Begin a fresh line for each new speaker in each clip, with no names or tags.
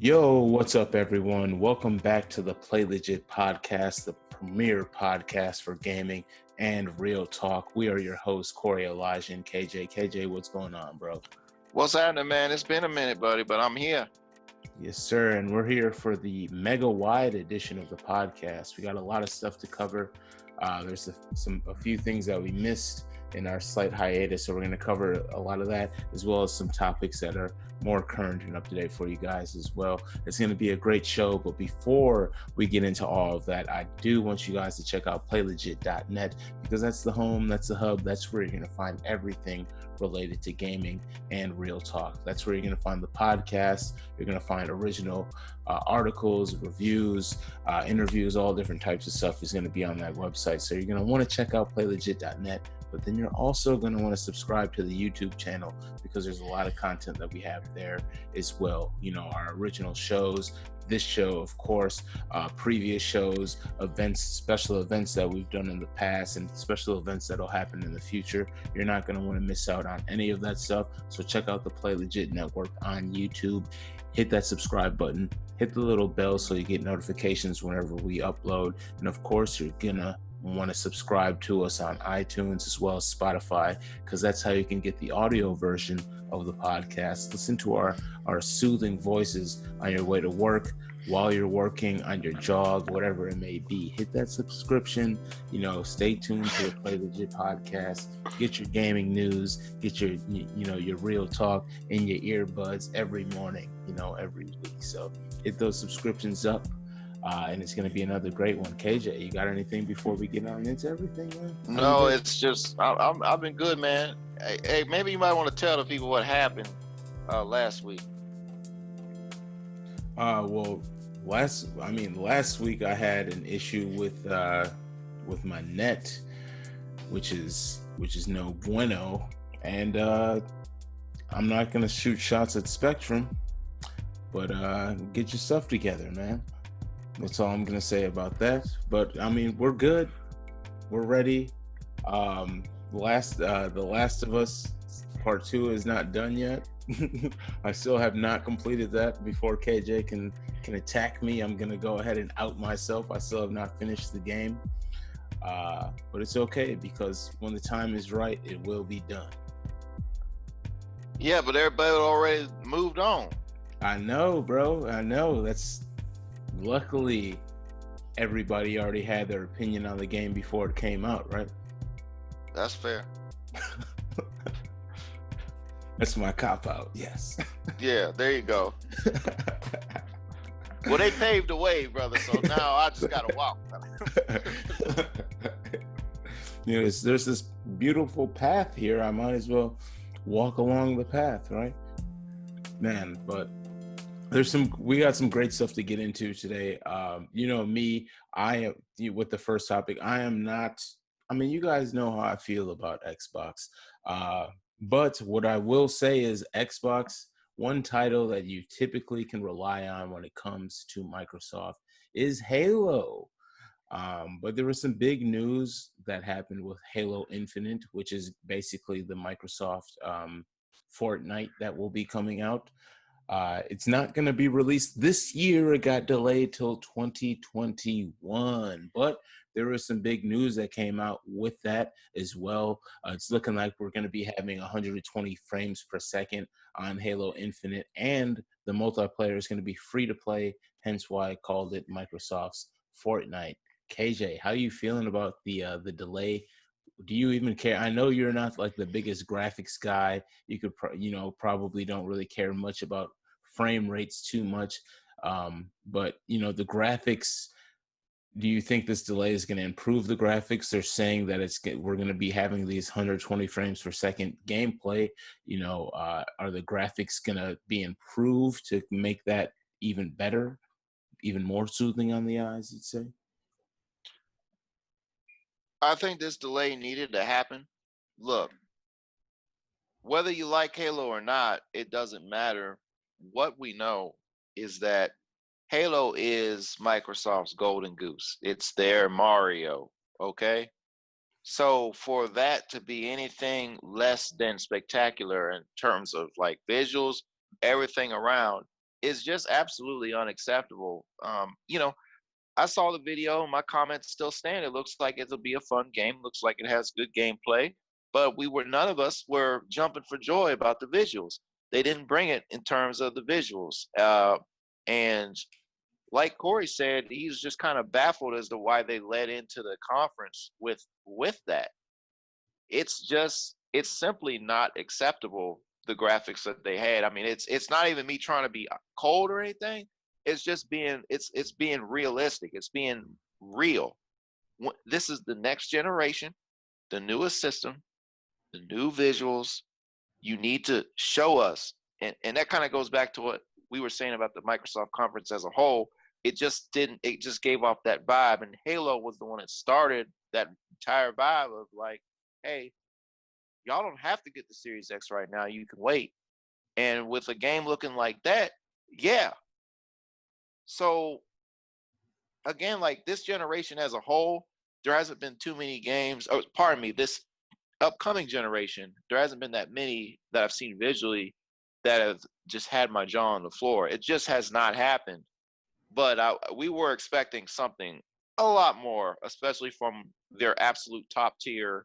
Yo, what's up, everyone? Welcome back to the Play Legit podcast, the premier podcast for gaming and real talk. We are your hosts, Koerri, Elijah, and KJ. KJ, what's going on, bro?
What's happening, man? It's been a minute, buddy, but I'm here.
Yes, sir. And we're here for the mega wide edition of the podcast. We got a lot of stuff to cover. There's a few things that we missed in our slight hiatus, so we're going to cover a lot of that, as well as some topics that are more current and up to date for you guys as well. It's going to be a great show, but before we get into all of that, I do want you guys to check out playlegit.net, because that's the home, that's the hub, that's where you're going to find everything related to gaming and real talk. That's where you're going to find the podcast. You're going to find original articles, reviews, interviews, all different types of stuff is going to be on that website. So you're going to want to check out playlegit.net, but then you're also going to want to subscribe to the YouTube channel, because there's a lot of content that we have there as well. You know, our original shows, this show, of course, previous shows, events, special events that we've done in the past, and special events that'll happen in the future. You're not going to want to miss out on any of that stuff. So check out the Play Legit Network on YouTube. Hit that subscribe button, hit the little bell so you get notifications whenever we upload. And of course, you're gonna want to subscribe to us on iTunes as well as Spotify, because that's how you can get the audio version of the podcast. Listen to our soothing voices on your way to work, while you're working, on your jog, whatever it may be. Hit that subscription, stay tuned to the Play Legit podcast, get your gaming news, get your your real talk in your earbuds every morning, every week. So hit those subscriptions up. And it's going to be another great one. KJ, you got anything before we get on into everything, man?
No, it's just I've been good, man. Hey, maybe you might want to tell the people what happened last week.
Last week I had an issue with my net, which is no bueno, and I'm not going to shoot shots at Spectrum, but get your stuff together, man. That's all I'm gonna say about that. But we're good. We're ready. The Last of Us Part 2 is not done yet. I still have not completed that. Before KJ can attack me, I'm gonna go ahead and out myself. I still have not finished the game. But it's okay, because when the time is right, it will be done.
Yeah, but everybody already moved on.
I know, bro. I know. Luckily, everybody already had their opinion on the game before it came out, right?
That's fair.
That's my cop-out, yes.
Yeah, there you go. Well, they paved the way, brother, so now I just gotta walk.
There's this beautiful path here. I might as well walk along the path, right? Man, but we got some great stuff to get into today. Me, with the first topic, I am not, you guys know how I feel about Xbox. But what I will say is Xbox, one title that you typically can rely on when it comes to Microsoft is Halo. But there was some big news that happened with Halo Infinite, which is basically the Microsoft Fortnite that will be coming out. It's not going to be released this year. It got delayed till 2021, but there was some big news that came out with that as well. It's looking like we're going to be having 120 frames per second on Halo Infinite, and the multiplayer is going to be free to play, hence why I called it Microsoft's Fortnite. KJ, how are you feeling about the delay? Do you even care? I know you're not like the biggest graphics guy. You could, probably don't really care much about frame rates too much. But the graphics, do you think this delay is going to improve the graphics? They're saying that we're going to be having these 120 frames per second gameplay. Are the graphics going to be improved to make that even better, even more soothing on the eyes, you'd say?
I think this delay needed to happen. Look, whether you like Halo or not, it doesn't matter. What we know is that Halo is Microsoft's golden goose. It's their Mario, okay? So for that to be anything less than spectacular in terms of like visuals, everything around, is just absolutely unacceptable. I saw the video. My comments still stand. It looks like it'll be a fun game. Looks like it has good gameplay. But none of us were jumping for joy about the visuals. They didn't bring it in terms of the visuals. And like Koerri said, he's just kind of baffled as to why they led into the conference with that. It's simply not acceptable, the graphics that they had. I mean, it's not even me trying to be cold or anything. It's just it's being realistic. It's being real. This is the next generation, the newest system, the new visuals. You need to show us, and that kind of goes back to what we were saying about the Microsoft conference as a whole. It just didn't. It just gave off that vibe, and Halo was the one that started that entire vibe of like, hey, y'all don't have to get the Series X right now. You can wait. And with a game looking like that, yeah. So again, like this generation as a whole, there hasn't been too many games. Oh, pardon me, this upcoming generation, there hasn't been that many that I've seen visually that have just had my jaw on the floor. It just has not happened. But we were expecting something a lot more, especially from their absolute top tier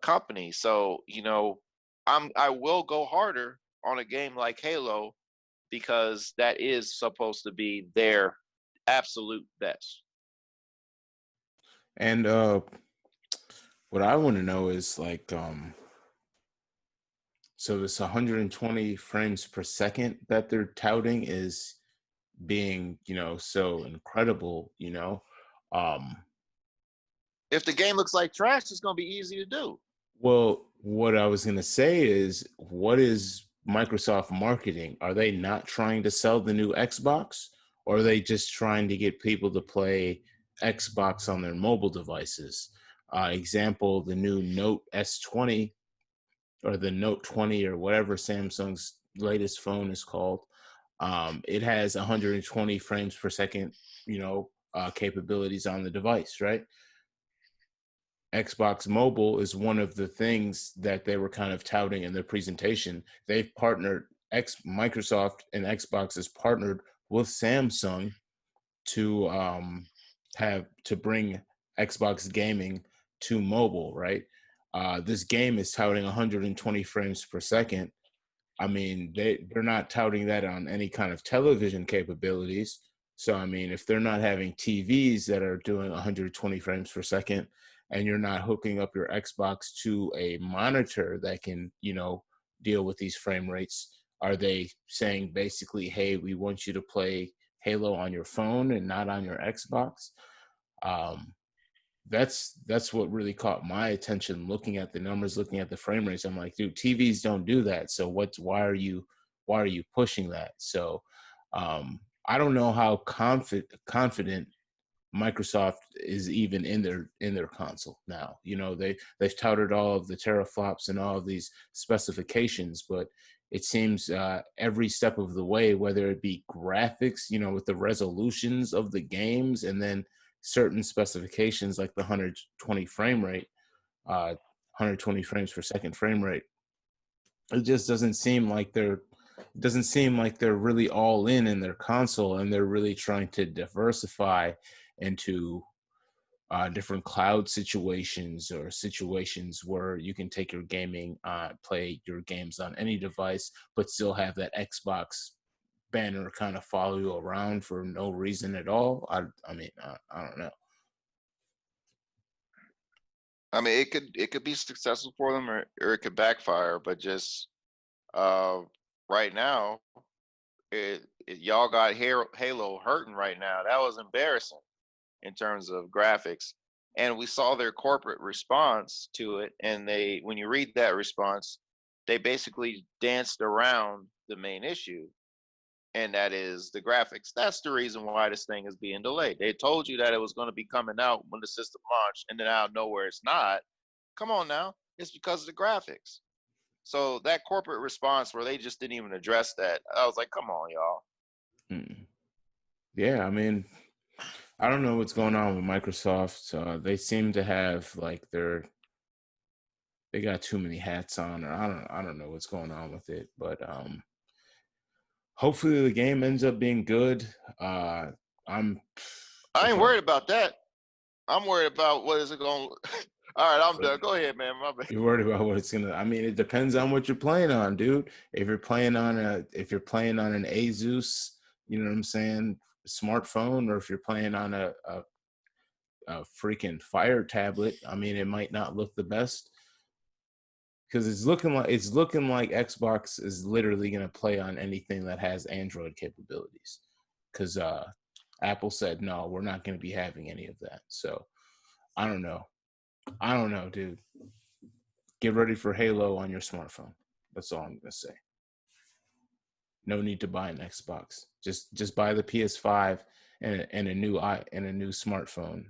company. So I will go harder on a game like Halo because that is supposed to be their absolute best.
And what I want to know is like, so this 120 frames per second that they're touting is being, so incredible,
If the game looks like trash, it's going to be easy to do.
Well, what I was going to say is, what is Microsoft marketing? Are they not trying to sell the new Xbox, or are they just trying to get people to play Xbox on their mobile devices? Example, the new Note S20 or the Note 20 or whatever Samsung's latest phone is called. It has 120 frames per second, capabilities on the device, right? Xbox Mobile is one of the things that they were kind of touting in their presentation. They've partnered, Microsoft and Xbox has partnered with Samsung to bring Xbox gaming to mobile, right? This game is touting 120 frames per second. I mean, they're not touting that on any kind of television capabilities. So, I mean, if they're not having TVs that are doing 120 frames per second, and you're not hooking up your Xbox to a monitor that can, deal with these frame rates, are they saying basically, hey, we want you to play Halo on your phone and not on your Xbox? That's what really caught my attention, looking at the numbers, looking at the frame rates. I'm like, dude, TVs don't do that. So why are you pushing that? So I don't know how confident Microsoft is even in their console now. They've touted all of the teraflops and all of these specifications, but it seems every step of the way, whether it be graphics, with the resolutions of the games, and then certain specifications like the 120 frame rate, 120 frames per second frame rate, it just doesn't seem like they're really all in their console, and they're really trying to diversify into different cloud situations, or situations where you can take your gaming, play your games on any device, but still have that Xbox banner kind of follow you around for no reason at all. I don't know.
I mean, it could be successful for them, or it could backfire. But just right now, y'all got Halo hurting right now. That was embarrassing in terms of graphics. And we saw their corporate response to it. And when you read that response, they basically danced around the main issue, and that is the graphics. That's the reason why this thing is being delayed. They told you that it was going to be coming out when the system launched, and then out of nowhere it's not. Come on now, it's because of the graphics. So that corporate response where they just didn't even address that, I was like, come on, y'all.
Yeah, I mean, I don't know what's going on with Microsoft. They seem to have like they got too many hats on, or I don't know what's going on with it. But hopefully the game ends up being good. I'm
I
if
ain't
I
worried about that. I'm worried about what is it going to All right, I'm done. Go ahead, man. My bad.
You're worried about what it's gonna. I mean, it depends on what you're playing on, dude. If you're playing on an Asus, you know what I'm saying, smartphone, or if you're playing on a freaking Fire tablet, I mean, it might not look the best because it's looking like Xbox is literally gonna play on anything that has Android capabilities. Because Apple said no, we're not gonna be having any of that. So I don't know. Dude. Get ready for Halo on your smartphone. That's all I'm gonna say. No need to buy an Xbox. Just buy the PS5 and a new smartphone,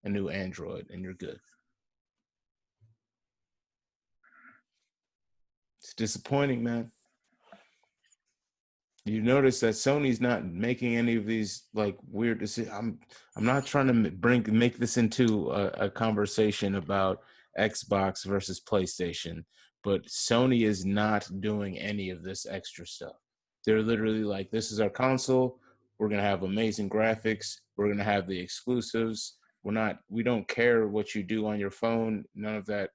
a new Android, and you're good. It's disappointing, man. You notice that Sony's not making any of these like weird decisions. I'm not trying to make this into a conversation about Xbox versus PlayStation, but Sony is not doing any of this extra stuff. They're literally like, this is our console. We're gonna have amazing graphics. We're gonna have the exclusives. We don't care what you do on your phone. None of that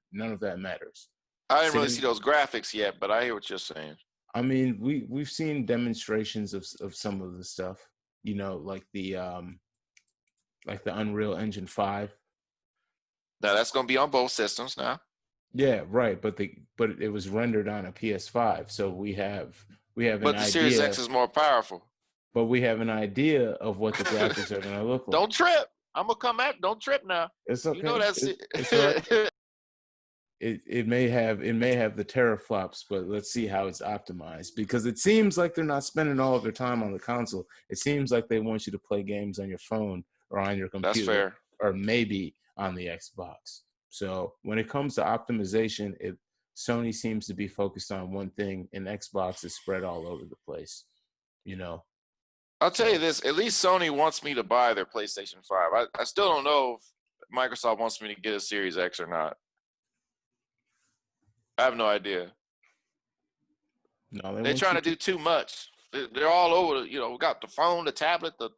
matters.
I didn't really
Same.
see those graphics yet, but I hear what you're saying.
I mean, we've seen demonstrations of some of the stuff, you know, like the Unreal Engine 5.
Now that's going to be on both systems now.
Yeah, right, but it was rendered on a PS5, so we have an
But the Series
idea,
X is more powerful.
but we have an idea of what the graphics are going to look like.
Don't trip. I'm going to come at. Don't trip now.
It's okay.
You know that's
it's all right. It may have the teraflops, but let's see how it's optimized, because it seems like they're not spending all of their time on the console. It seems like they want you to play games on your phone or on your
That's
computer,
fair.
or maybe on the Xbox. So when it comes to optimization, Sony seems to be focused on one thing, and Xbox is spread all over the place. You know,
I'll tell you this, at least Sony wants me to buy their PlayStation 5. I still don't know if Microsoft wants me to get a Series X or not. I have no idea.
No,
They're trying to do too much. They're all over. You know, we got the phone, the tablet, the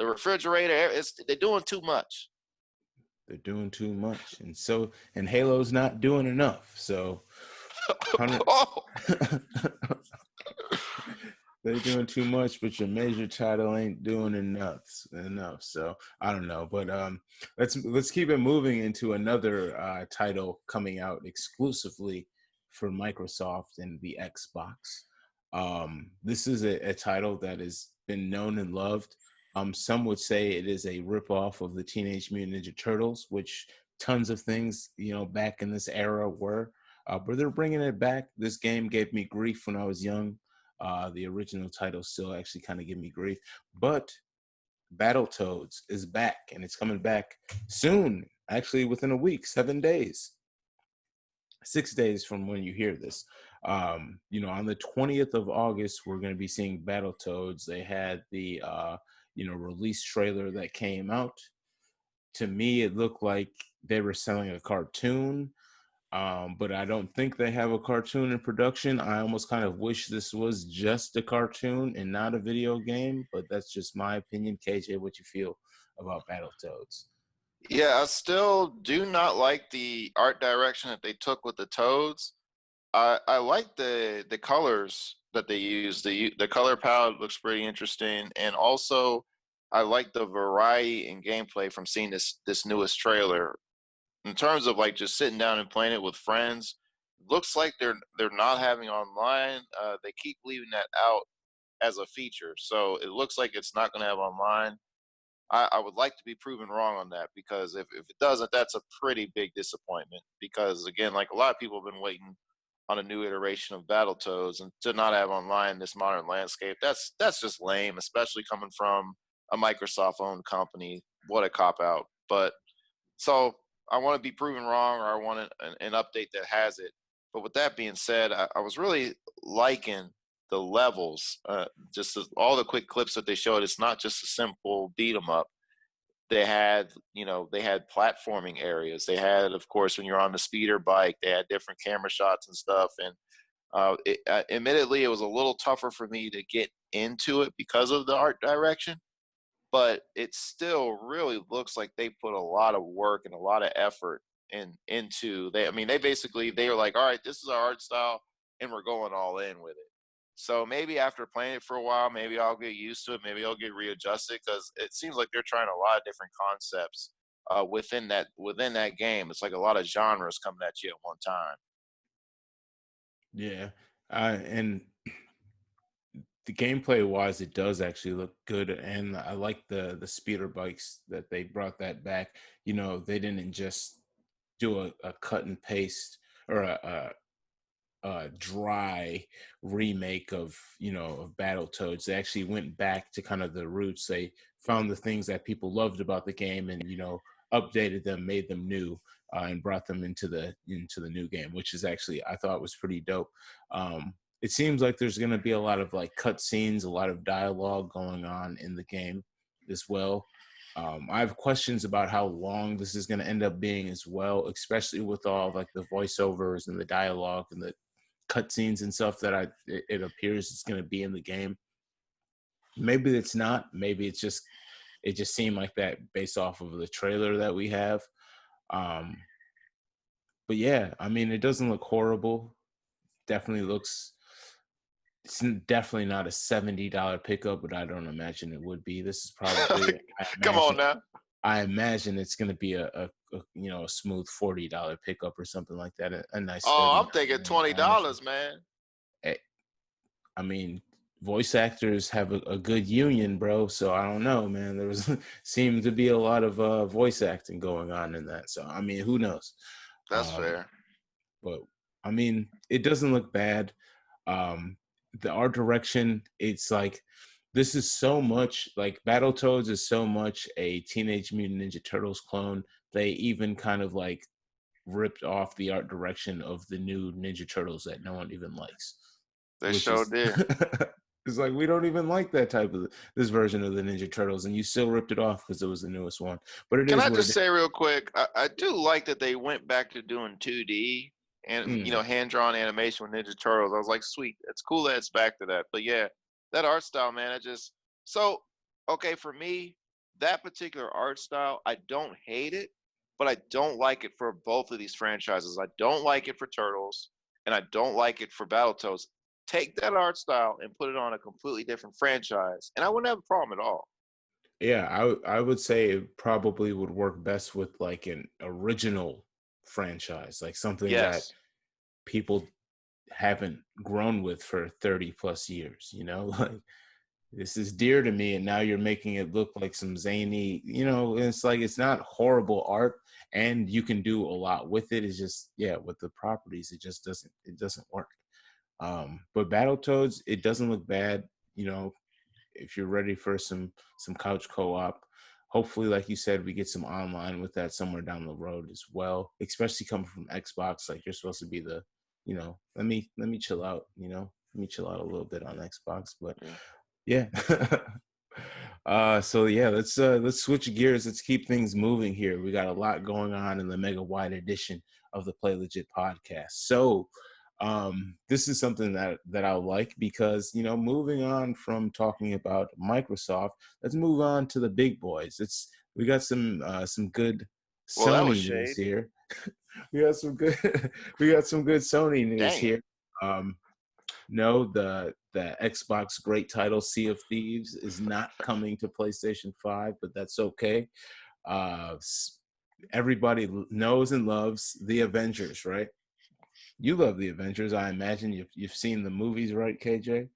refrigerator. They're doing too much.
They're doing too much, and Halo's not doing enough. So, they're doing too much, but your major title ain't doing enough. So I don't know, but let's keep it moving into another title coming out exclusively for Microsoft and the Xbox. This is a title that has been known and loved. Some would say it is a ripoff of the Teenage Mutant Ninja Turtles, which tons of things, back in this era were. But they're bringing it back. This game gave me grief when I was young. The original title still actually kind of give me grief. But Battletoads is back, and it's coming back soon, actually within a week, 7 days. 6 days from when you hear this. On the 20th of August, we're going to be seeing Battletoads. They had the release trailer that came out. To me, it looked like they were selling a cartoon, but I don't think they have a cartoon in production. I almost kind of wish this was just a cartoon and not a video game, but that's just my opinion. KJ, what you feel about Battletoads?
Yeah, I still do not like the art direction that they took with the Toads. I like the colors that they use. The color palette looks pretty interesting, and also I like the variety in gameplay from seeing this newest trailer. In terms of like just sitting down and playing it with friends, looks like they're not having online. They keep leaving that out as a feature, so it looks like it's not going to have online. I would like to be proven wrong on that, because if it doesn't, that's a pretty big disappointment. Because again, like a lot of people have been waiting on a new iteration of Battletoads, and to not have online this modern landscape, that's just lame, especially coming from a Microsoft-owned company. What a cop out! But so I want to be proven wrong, or I want an update that has it. But with that being said, I was really liking the levels, all the quick clips that they showed. It's not just a simple beat 'em up. They had platforming areas. They had, of course, when you're on the speeder bike, they had different camera shots and stuff. And Admittedly, it was a little tougher for me to get into it because of the art direction, but it still really looks like they put a lot of work and a lot of effort into they. I mean, they were like, all right, this is our art style, and we're going all in with it. So maybe after playing it for a while, maybe I'll get used to it. Maybe I'll get readjusted because it seems like they're trying a lot of different concepts within that game. It's like a lot of genres coming at you at one time.
Yeah. And the gameplay wise, it does actually look good, and I like the speeder bikes that they brought that back. You know, they didn't just do a cut and paste or a dry remake of, you know, of Battletoads. They actually went back to kind of the roots. They found the things that people loved about the game and, you know, updated them, made them new, and brought them into the new game, which is actually, I thought, was pretty dope. It seems like there's going to be a lot of like cut scenes, a lot of dialogue going on in the game as well. I have questions about how long this is going to end up being as well, especially with all like the voiceovers and the dialogue and the cutscenes and stuff that it appears it's going to be in the game. Maybe it's not. Maybe it just seemed like that based off of the trailer that we have. Um, but yeah, I mean, it doesn't look horrible. Definitely looks. It's definitely not a $70 pickup, but I don't imagine it would be. This is probably,
Come on now.
I imagine it's going to be a you know, a smooth $40 pickup or something like that. A nice
Oh, I'm thinking
$39, I imagine.
$20, man.
I mean, voice actors have a good union, bro. So I don't know, man. There was seemed to be a lot of voice acting going on in that. So I mean, who knows?
That's
Um,
fair.
but I mean, it doesn't look bad. The art direction, it's like this is so much like Battletoads is so much a Teenage Mutant Ninja Turtles clone. They even kind of like ripped off the art direction of the new Ninja Turtles that no one even likes,
They
which
sure
is
did.
it's like we don't even like that type of this version of the Ninja Turtles, and you still ripped it off because it was the newest one. But it
Can
is
I
what
just
it
say real quick? I do like that they went back to doing 2D and
is.
hand drawn animation with Ninja Turtles. I was like, sweet, it's cool that it's back to that. But yeah, that art style, man, so okay for me. That particular art style, I don't hate it, but I don't like it for both of these franchises. I don't like it for Turtles, and I don't like it for Battletoads. Take that art style and put it on a completely different franchise, and I wouldn't have a problem at all.
Yeah, I would say it probably would work best with like an original franchise, like something that
Yes,
people haven't grown with for 30 plus years, you know? Like this is dear to me, and now you're making it look like some zany, you know, it's like it's not horrible art, and you can do a lot with it. It's just, yeah, with the properties, it doesn't work. But Battletoads, it doesn't look bad, you know, if you're ready for some couch co-op. Hopefully, like you said, we get some online with that somewhere down the road as well, especially coming from Xbox. Like you're supposed to be the, you know, let me chill out, you know, let me chill out a little bit on Xbox. But
yeah.
yeah. So yeah, let's switch gears. Let's keep things moving here. We got a lot going on in the mega wide edition of the Play Legit podcast. So this is something that I like because, you know, moving on from talking about Microsoft, let's move on to the big boys. We got some good
Well, that was
Sony news
shade.
here. We got some good we got some good Sony news
Dang it.
here. No, the Xbox great title Sea of Thieves is not coming to PlayStation 5, but that's okay. Uh, Everybody knows and loves the Avengers, right? You love the Avengers, I imagine. You've seen the movies, right, KJ?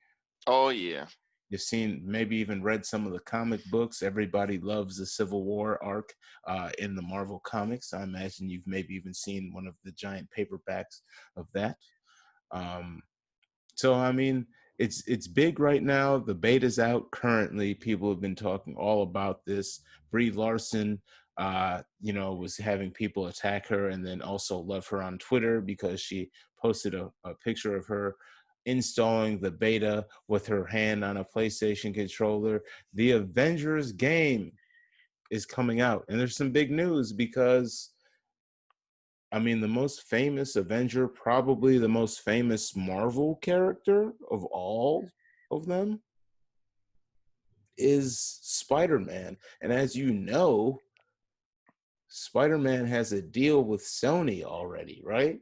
Oh yeah.
You've seen, maybe even read some of the comic books. Everybody loves the Civil War arc in the Marvel comics. I imagine you've maybe even seen one of the giant paperbacks of that. Um, So I mean, it's big right now. The beta's out currently. People have been talking all about this. Brie Larson, you know, was having people attack her and then also love her on Twitter because she posted a picture of her installing the beta with her hand on a PlayStation controller. The Avengers game is coming out, and there's some big news because I mean, the most famous Avenger, probably the most famous Marvel character of all of them, is Spider-Man. And as you know, Spider-Man has a deal with Sony already, right?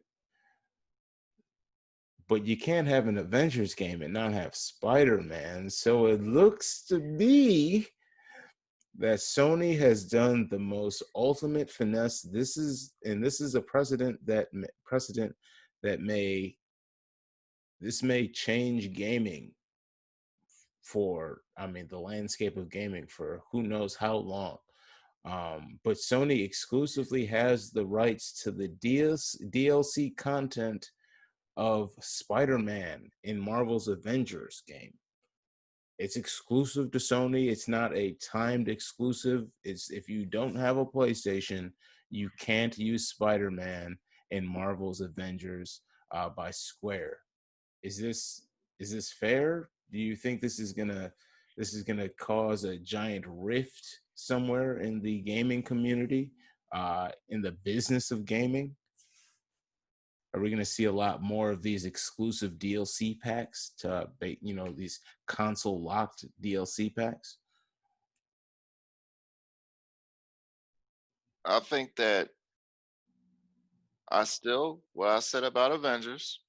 But you can't have an Avengers game and not have Spider-Man. So it looks to me that Sony has done the most ultimate finesse. This is a precedent that may change gaming for, I mean, the landscape of gaming for who knows how long. But Sony exclusively has the rights to the DLC content of Spider-Man in Marvel's Avengers game. It's exclusive to Sony. It's not a timed exclusive. It's if you don't have a PlayStation, you can't use Spider-Man in Marvel's Avengers by Square. Is this fair? Do you think this is gonna cause a giant rift somewhere in the gaming community, in the business of gaming? Are we going to see a lot more of these exclusive DLC packs to, these console locked DLC packs?
I think that what I said about Avengers,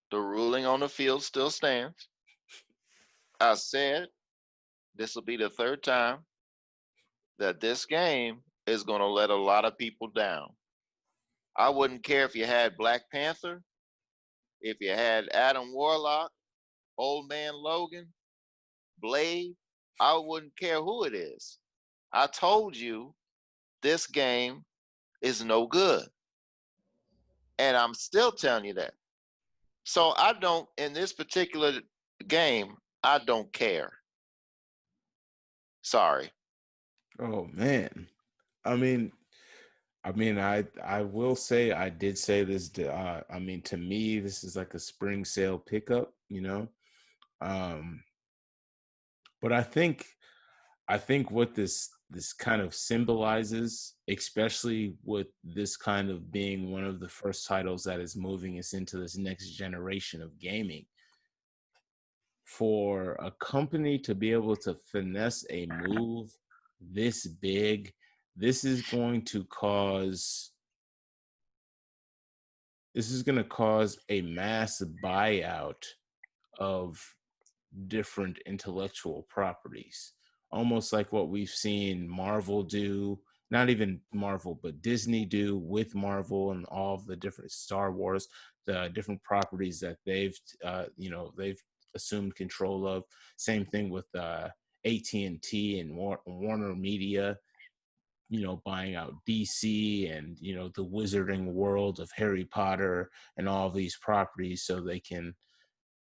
the ruling on the field still stands. I said this will be the third time that this game is going to let a lot of people down. I wouldn't care if you had Black Panther, if you had Adam Warlock, Old Man Logan, Blade. I wouldn't care who it is. I told you this game is no good. And I'm still telling you that. So I don't, in this particular game, I don't care. Sorry.
Oh man. I mean, I will say I did say this. I mean, to me, this is like a spring sale pickup, Um, but I think what this kind of symbolizes, especially with this kind of being one of the first titles that is moving us into this next generation of gaming, for a company to be able to finesse a move this big, this is going to cause a mass buyout of different intellectual properties, almost like what we've seen Marvel do, not even Marvel, but Disney do with Marvel and all of the different Star Wars, the different properties that they've assumed control of. Same thing with AT&T and Warner Media, buying out DC and, the wizarding world of Harry Potter and all of these properties so they can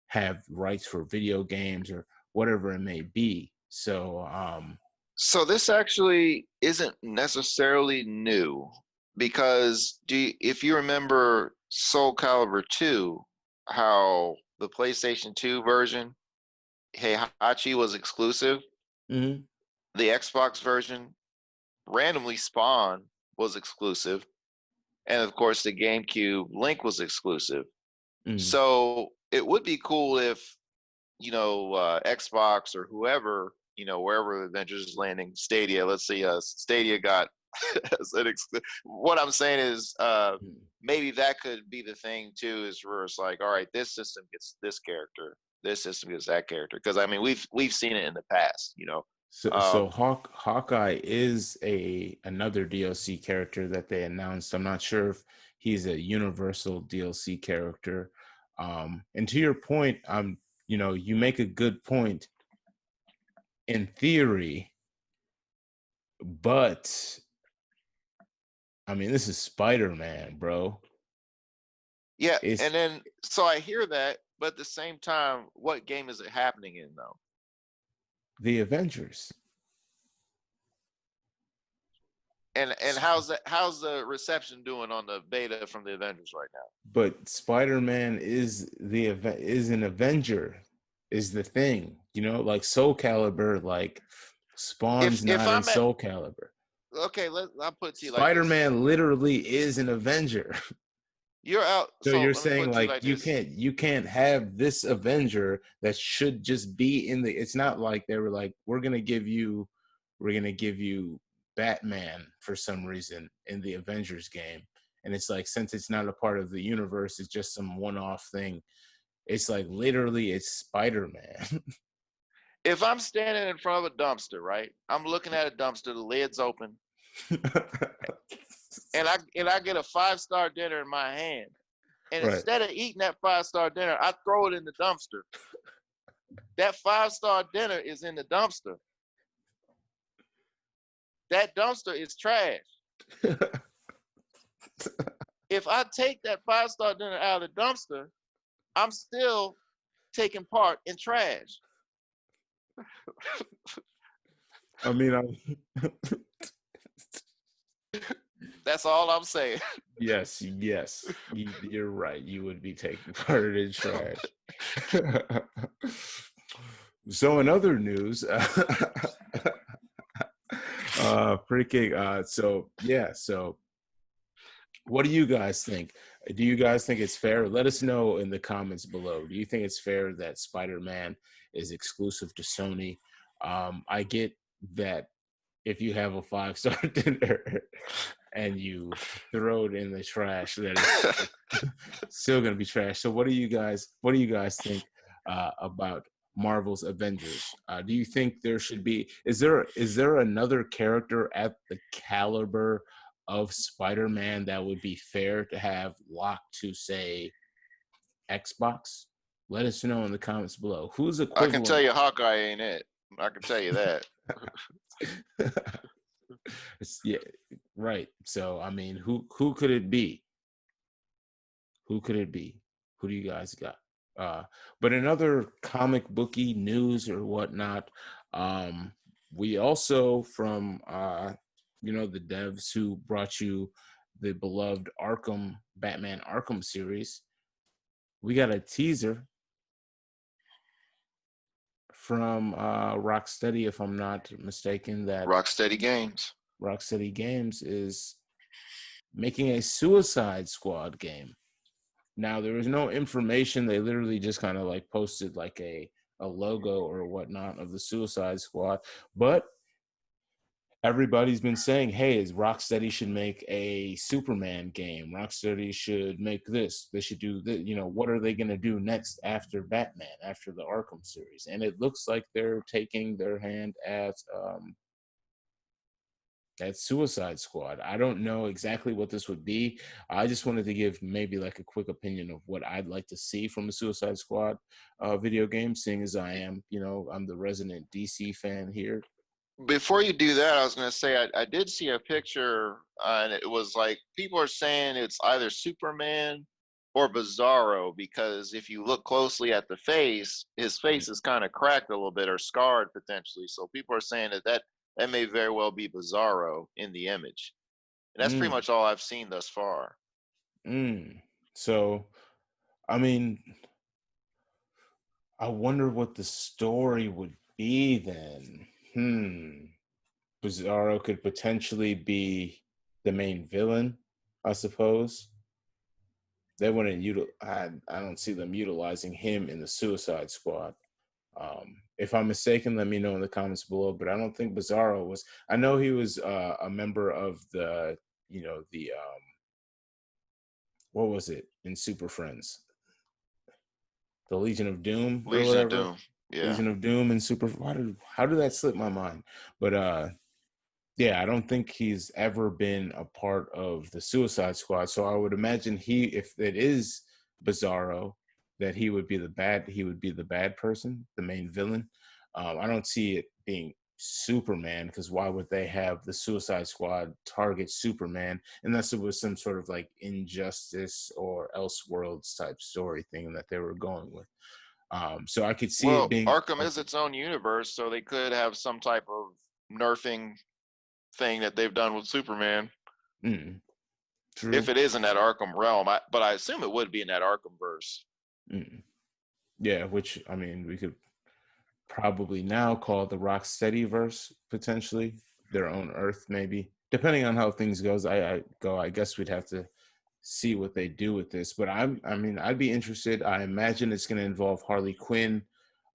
have rights for video games or whatever it may be.
So this actually isn't necessarily new because if you remember Soul Calibur 2, how the PlayStation 2 version, Heihachi was exclusive.
Mm-hmm.
The Xbox version, randomly Spawn was exclusive. And of course, the GameCube Link was exclusive.
Mm-hmm.
So it would be cool if, Xbox or whoever, wherever the Avengers is landing, Stadia, let's see, Stadia got what I'm saying is maybe that could be the thing too, is where it's like, all right, this system gets this character, this system gets that character. Because I mean, we've seen it in the past,
So Hawkeye is another DLC character that they announced. I'm not sure if he's a universal DLC character. And to your point, you make a good point in theory, but I mean, this is Spider-Man, bro.
Yeah, and then so I hear that, but at the same time, what game is it happening in though?
The Avengers.
And how's the reception doing on the beta from the Avengers right now?
But Spider-Man is an Avenger, is the thing. Like Soul Calibur, like Spawn's not in Soul Calibur.
okay, I'll put it to you like this.
Spider-Man literally is an Avenger.
You're out.
So
So
you're
let me put
saying
it to you
like
like this.
you can't have this Avenger that should just be in the. It's not like they were like we're gonna give you Batman for some reason in the Avengers game, and it's like since it's not a part of the universe, it's just some one-off thing. It's like literally it's Spider-Man.
If I'm standing in front of a dumpster, right? I'm looking at a dumpster, the lid's open, and I get a 5-star dinner in my hand. And
Right.
instead of eating that 5-star dinner, I throw it in the dumpster. That 5-star dinner is in the dumpster. That dumpster is trash. If I take that 5-star dinner out of the dumpster, I'm still taking part in trash.
I mean,
That's all I'm saying.
yes, you're right. You would be taking part in the trash. So in other news, so what do you guys think? Do you guys think it's fair? Let us know in the comments below. Do you think it's fair that Spider-Man is exclusive to Sony? I get that if you have a 5-star dinner and you throw it in the trash, that it's still gonna be trash. So what do you guys think about Marvel's Avengers? Do you think there should be is there another character at the caliber of Spider-Man that would be fair to have locked to, say, Xbox? Let us know in the comments below. Who's
I can tell
equivalent?
you Hawkeye ain't it. I can tell you that.
Yeah, right. So I mean, who could it be? Who could it be? Who do you guys got? But in other comic booky news or whatnot, we also from the devs who brought you the beloved Batman Arkham series, we got a teaser from Rocksteady, if I'm not mistaken, that
Rocksteady Games.
Rocksteady Games is making a Suicide Squad game. Now, there was no information. They literally just kind of like posted like a logo or whatnot of the Suicide Squad. But everybody's been saying, hey, Rocksteady should make a Superman game. Rocksteady should make this. They should do this. What are they going to do next after Batman, after the Arkham series? And it looks like they're taking their hand at Suicide Squad. I don't know exactly what this would be. I just wanted to give maybe like a quick opinion of what I'd like to see from a Suicide Squad video game, seeing as I'm the resident DC fan here.
Before you do that, I was going to say I did see a picture, and it was like people are saying it's either Superman or Bizarro, because if you look closely at the face, his face is kind of cracked a little bit or scarred potentially. So people are saying that may very well be Bizarro in the image. And that's pretty much all I've seen thus far.
So, I mean, I wonder what the story would be then. Bizarro could potentially be the main villain, I suppose. They wouldn't I don't see them utilizing him in the Suicide Squad. If I'm mistaken, let me know in the comments below. But I don't think Bizarro was. I know he was a member of the what was it in Super Friends? The Legion of Doom or
Legion of
whatever.
Doom. Yeah.
Legion of Doom and Super. How did that slip my mind? But yeah, I don't think he's ever been a part of the Suicide Squad. So I would imagine if it is Bizarro, that he would be the bad person, the main villain. I don't see it being Superman, because why would they have the Suicide Squad target Superman unless it was some sort of like Injustice or Elseworlds type story thing that they were going with. So I could see it being
Arkham is its own universe, so they could have some type of nerfing thing that they've done with Superman.
True.
If it is in that Arkham realm, but I assume it would be in that Arkham verse.
Yeah, which I mean, we could probably now call the Rocksteady verse, potentially their own Earth, maybe depending on how things goes, I guess we'd have to see what they do with this. But I mean, I'd be interested. I imagine it's going to involve Harley Quinn.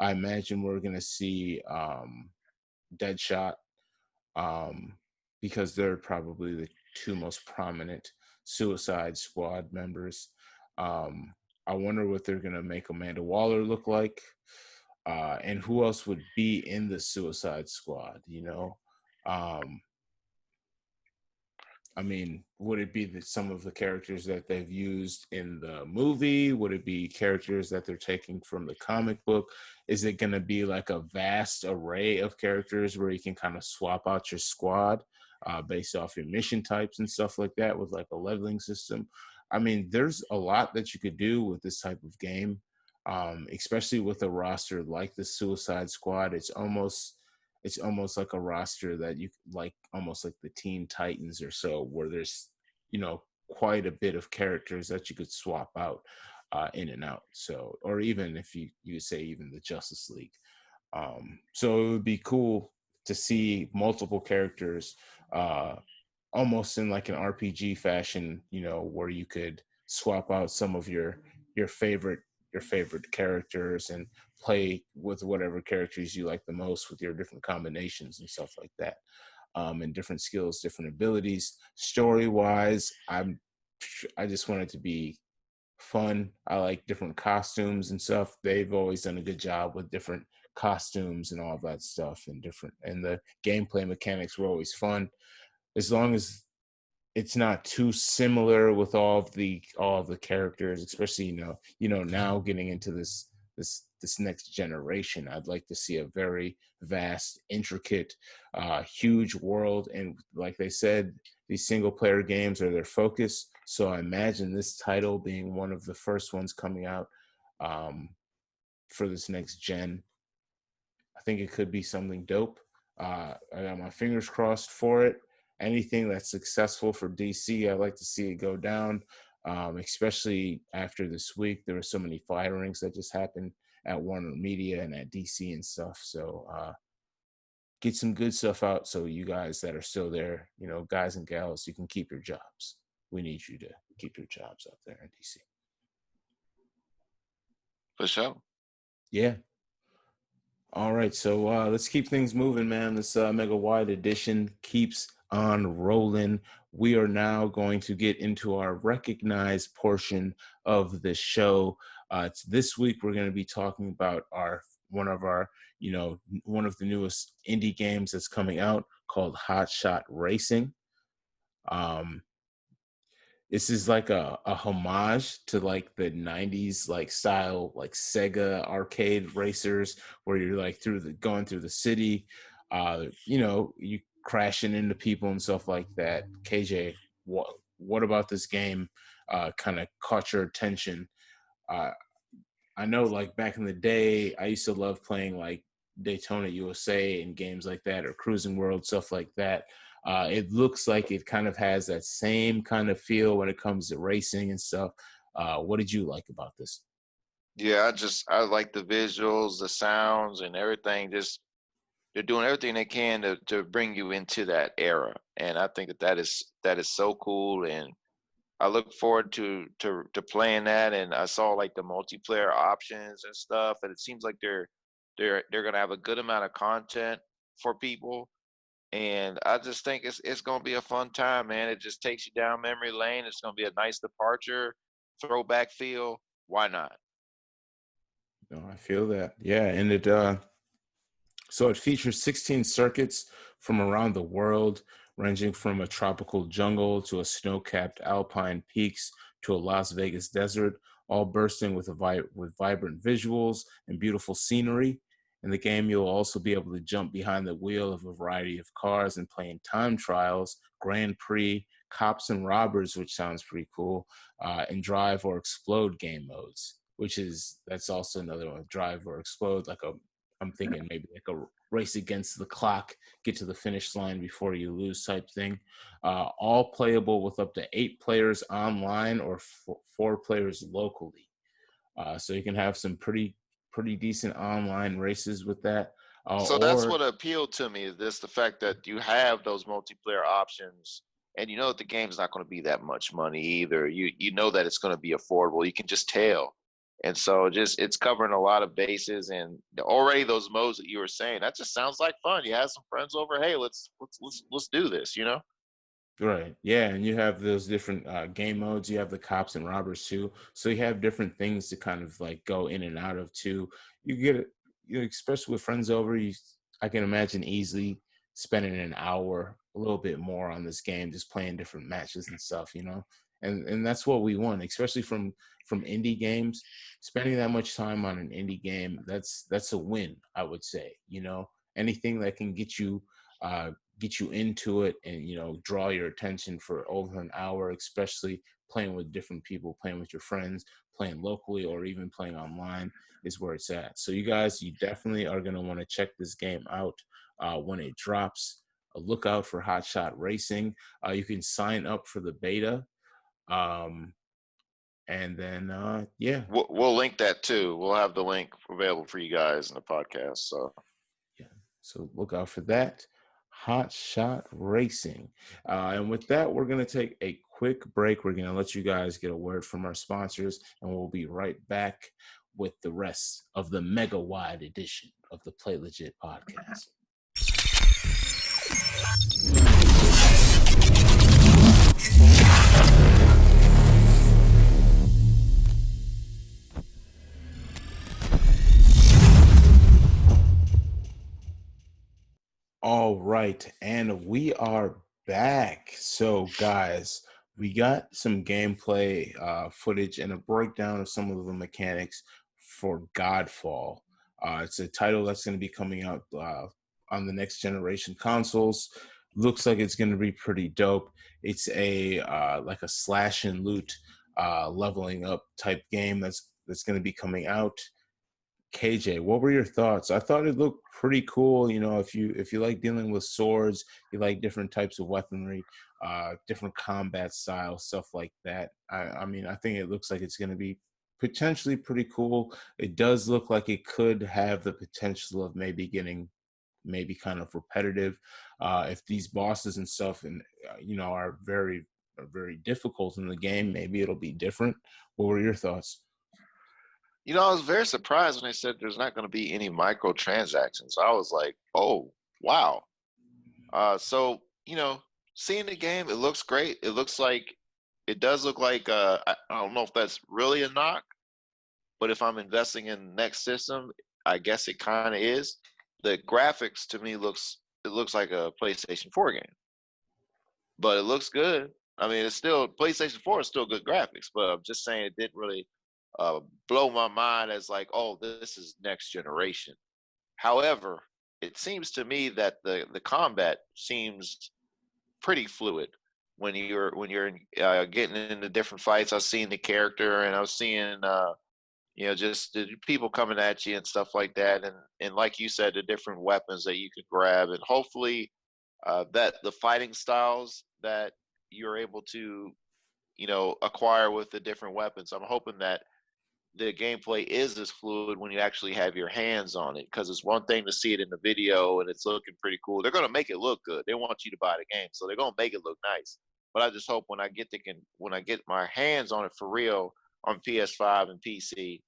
I imagine we're going to see Deadshot, um, because they're probably the two most prominent Suicide Squad members. Um, I wonder what they're going to make Amanda Waller look like, and who else would be in the Suicide Squad. Um, I mean, would it be some of the characters that they've used in the movie? Would it be characters that they're taking from the comic book? Is it going to be like a vast array of characters where you can kind of swap out your squad based off your mission types and stuff like that with like a leveling system? I mean, there's a lot that you could do with this type of game, especially with a roster like the Suicide Squad. It's almost like a roster that you like, almost like the Teen Titans or so, where there's quite a bit of characters that you could swap out in and out. So, or even if you could say even the Justice League. So it would be cool to see multiple characters, almost in like an RPG fashion, where you could swap out some of your favorite your favorite characters and play with whatever characters you like the most with your different combinations and stuff like that, and different skills, different abilities. Story wise, I just want it to be fun. I like different costumes and stuff. They've always done a good job with different costumes and all that stuff, and the gameplay mechanics were always fun, as long as it's not too similar with all of the characters, especially now getting into this next generation. I'd like to see a very vast, intricate, huge world, and like they said, these single player games are their focus. So I imagine this title being one of the first ones coming out, um, for this next gen. I think it could be something dope. I got my fingers crossed for it. Anything that's successful for DC, I like to see it go down. Especially after this week, there were so many firings that just happened at Warner Media and at DC and stuff. So get some good stuff out, so you guys that are still there, guys and gals, you can keep your jobs. We need you to keep your jobs out there in DC.
For sure.
Yeah. All right, so let's keep things moving, man. This Mega Wide Edition keeps on rolling. We are now going to get into our recognized portion of the show. This week, we're going to be talking about one of the newest indie games that's coming out, called Hotshot Racing. Um, this is like a homage to like the 90s like style, like Sega arcade racers, where you're like going through the city, you crashing into people and stuff like that. KJ, what about this game kind of caught your attention? uh I know, like back in the day, I used to love playing like Daytona USA and games like that, or Cruising World, stuff like that. It looks like it kind of has that same kind of feel when it comes to racing and stuff. What did you like about this?
Yeah, I like the visuals, the sounds, and everything. Just they're doing everything they can to bring you into that era, and I think that is so cool. And I look forward to playing that. And I saw like the multiplayer options and stuff, and it seems like they're gonna have a good amount of content for people. And I just think it's gonna be a fun time, man. It just takes you down memory lane. It's gonna be a nice departure, throwback feel. Why not?
No, I feel that. Yeah, and it features 16 circuits from around the world, ranging from a tropical jungle to a snow-capped alpine peaks to a Las Vegas desert, all bursting with with vibrant visuals and beautiful scenery. In the game, you'll also be able to jump behind the wheel of a variety of cars and play in time trials, Grand Prix, Cops and Robbers, which sounds pretty cool, and Drive or Explode game modes, that's also another one, Drive or Explode, I'm thinking maybe like a race against the clock, get to the finish line before you lose type thing. All playable with up to 8 players online or 4 players locally. So you can have some pretty decent online races with that.
So that's
Or
what appealed to me, is this the fact that you have those multiplayer options, and you know that the game's not going to be that much money either. You know that it's going to be affordable. You can just tell. And so just it's covering a lot of bases, and already those modes that you were saying, that just sounds like fun. You have some friends over, hey, let's do this, you know?
right, yeah, and you have those different game modes. You have the cops and robbers too, so you have different things to kind of like go in and out of too. You get it, you know, especially with friends over. I can imagine easily spending an hour, a little bit more on this game, just playing different matches and stuff. You know, and that's what we want, especially from indie games. Spending that much time on an indie game, that's a win, I would say. You know, anything that can uh, get you into it and draw your attention for over an hour, especially playing with different people, playing with your friends, playing locally, or even playing online, is where it's at. So you guys, you definitely are going to want to check this game out when it drops. Look out for Hotshot Racing. You can sign up for the beta, um, and then yeah.
We'll link that too. We'll have the link available for you guys in the podcast. So
Yeah. So look out for that. Hot Shot Racing. And with that, we're going to take a quick break. We're going to let you guys get a word from our sponsors, and we'll be right back with the rest of the mega wide edition of the Play Legit podcast. All right, and we are back. So, guys, we got some gameplay footage and a breakdown of some of the mechanics for Godfall. It's a title that's going to be coming out on the next generation consoles. Looks like it's going to be pretty dope. It's a like a slash and loot leveling up type game that's going to be coming out. KJ, what were your thoughts? I thought it looked pretty cool. You know, if you like dealing with swords, you like different types of weaponry, different combat styles, stuff like that. I mean, I think it looks like it's going to be potentially pretty cool. It does look like it could have the potential of maybe getting maybe kind of repetitive if these bosses and stuff and are very difficult in the game. Maybe it'll be different. What were your thoughts?
I was very surprised when they said there's not going to be any microtransactions. I was like, oh, wow. So, seeing the game, it looks great. It does look like, I don't know if that's really a knock, but if I'm investing in the next system, I guess it kind of is. The graphics to me it looks like a PlayStation 4 game, but it looks good. I mean, it's still PlayStation 4 is still good graphics, but I'm just saying it didn't really uh, blow my mind as like, oh, this is next generation. However, it seems to me that the combat seems pretty fluid when you're getting into different fights. I've seen the character, and I was seeing just the people coming at you and stuff like that, and like you said, the different weapons that you could grab, and hopefully that the fighting styles that you're able to acquire with the different weapons. I'm hoping that the gameplay is as fluid when you actually have your hands on it, because it's one thing to see it in the video and it's looking pretty cool. They're going to make it look good. They want you to buy the game, so they're going to make it look nice. But I just hope when I get my hands on it for real on PS5 and PC,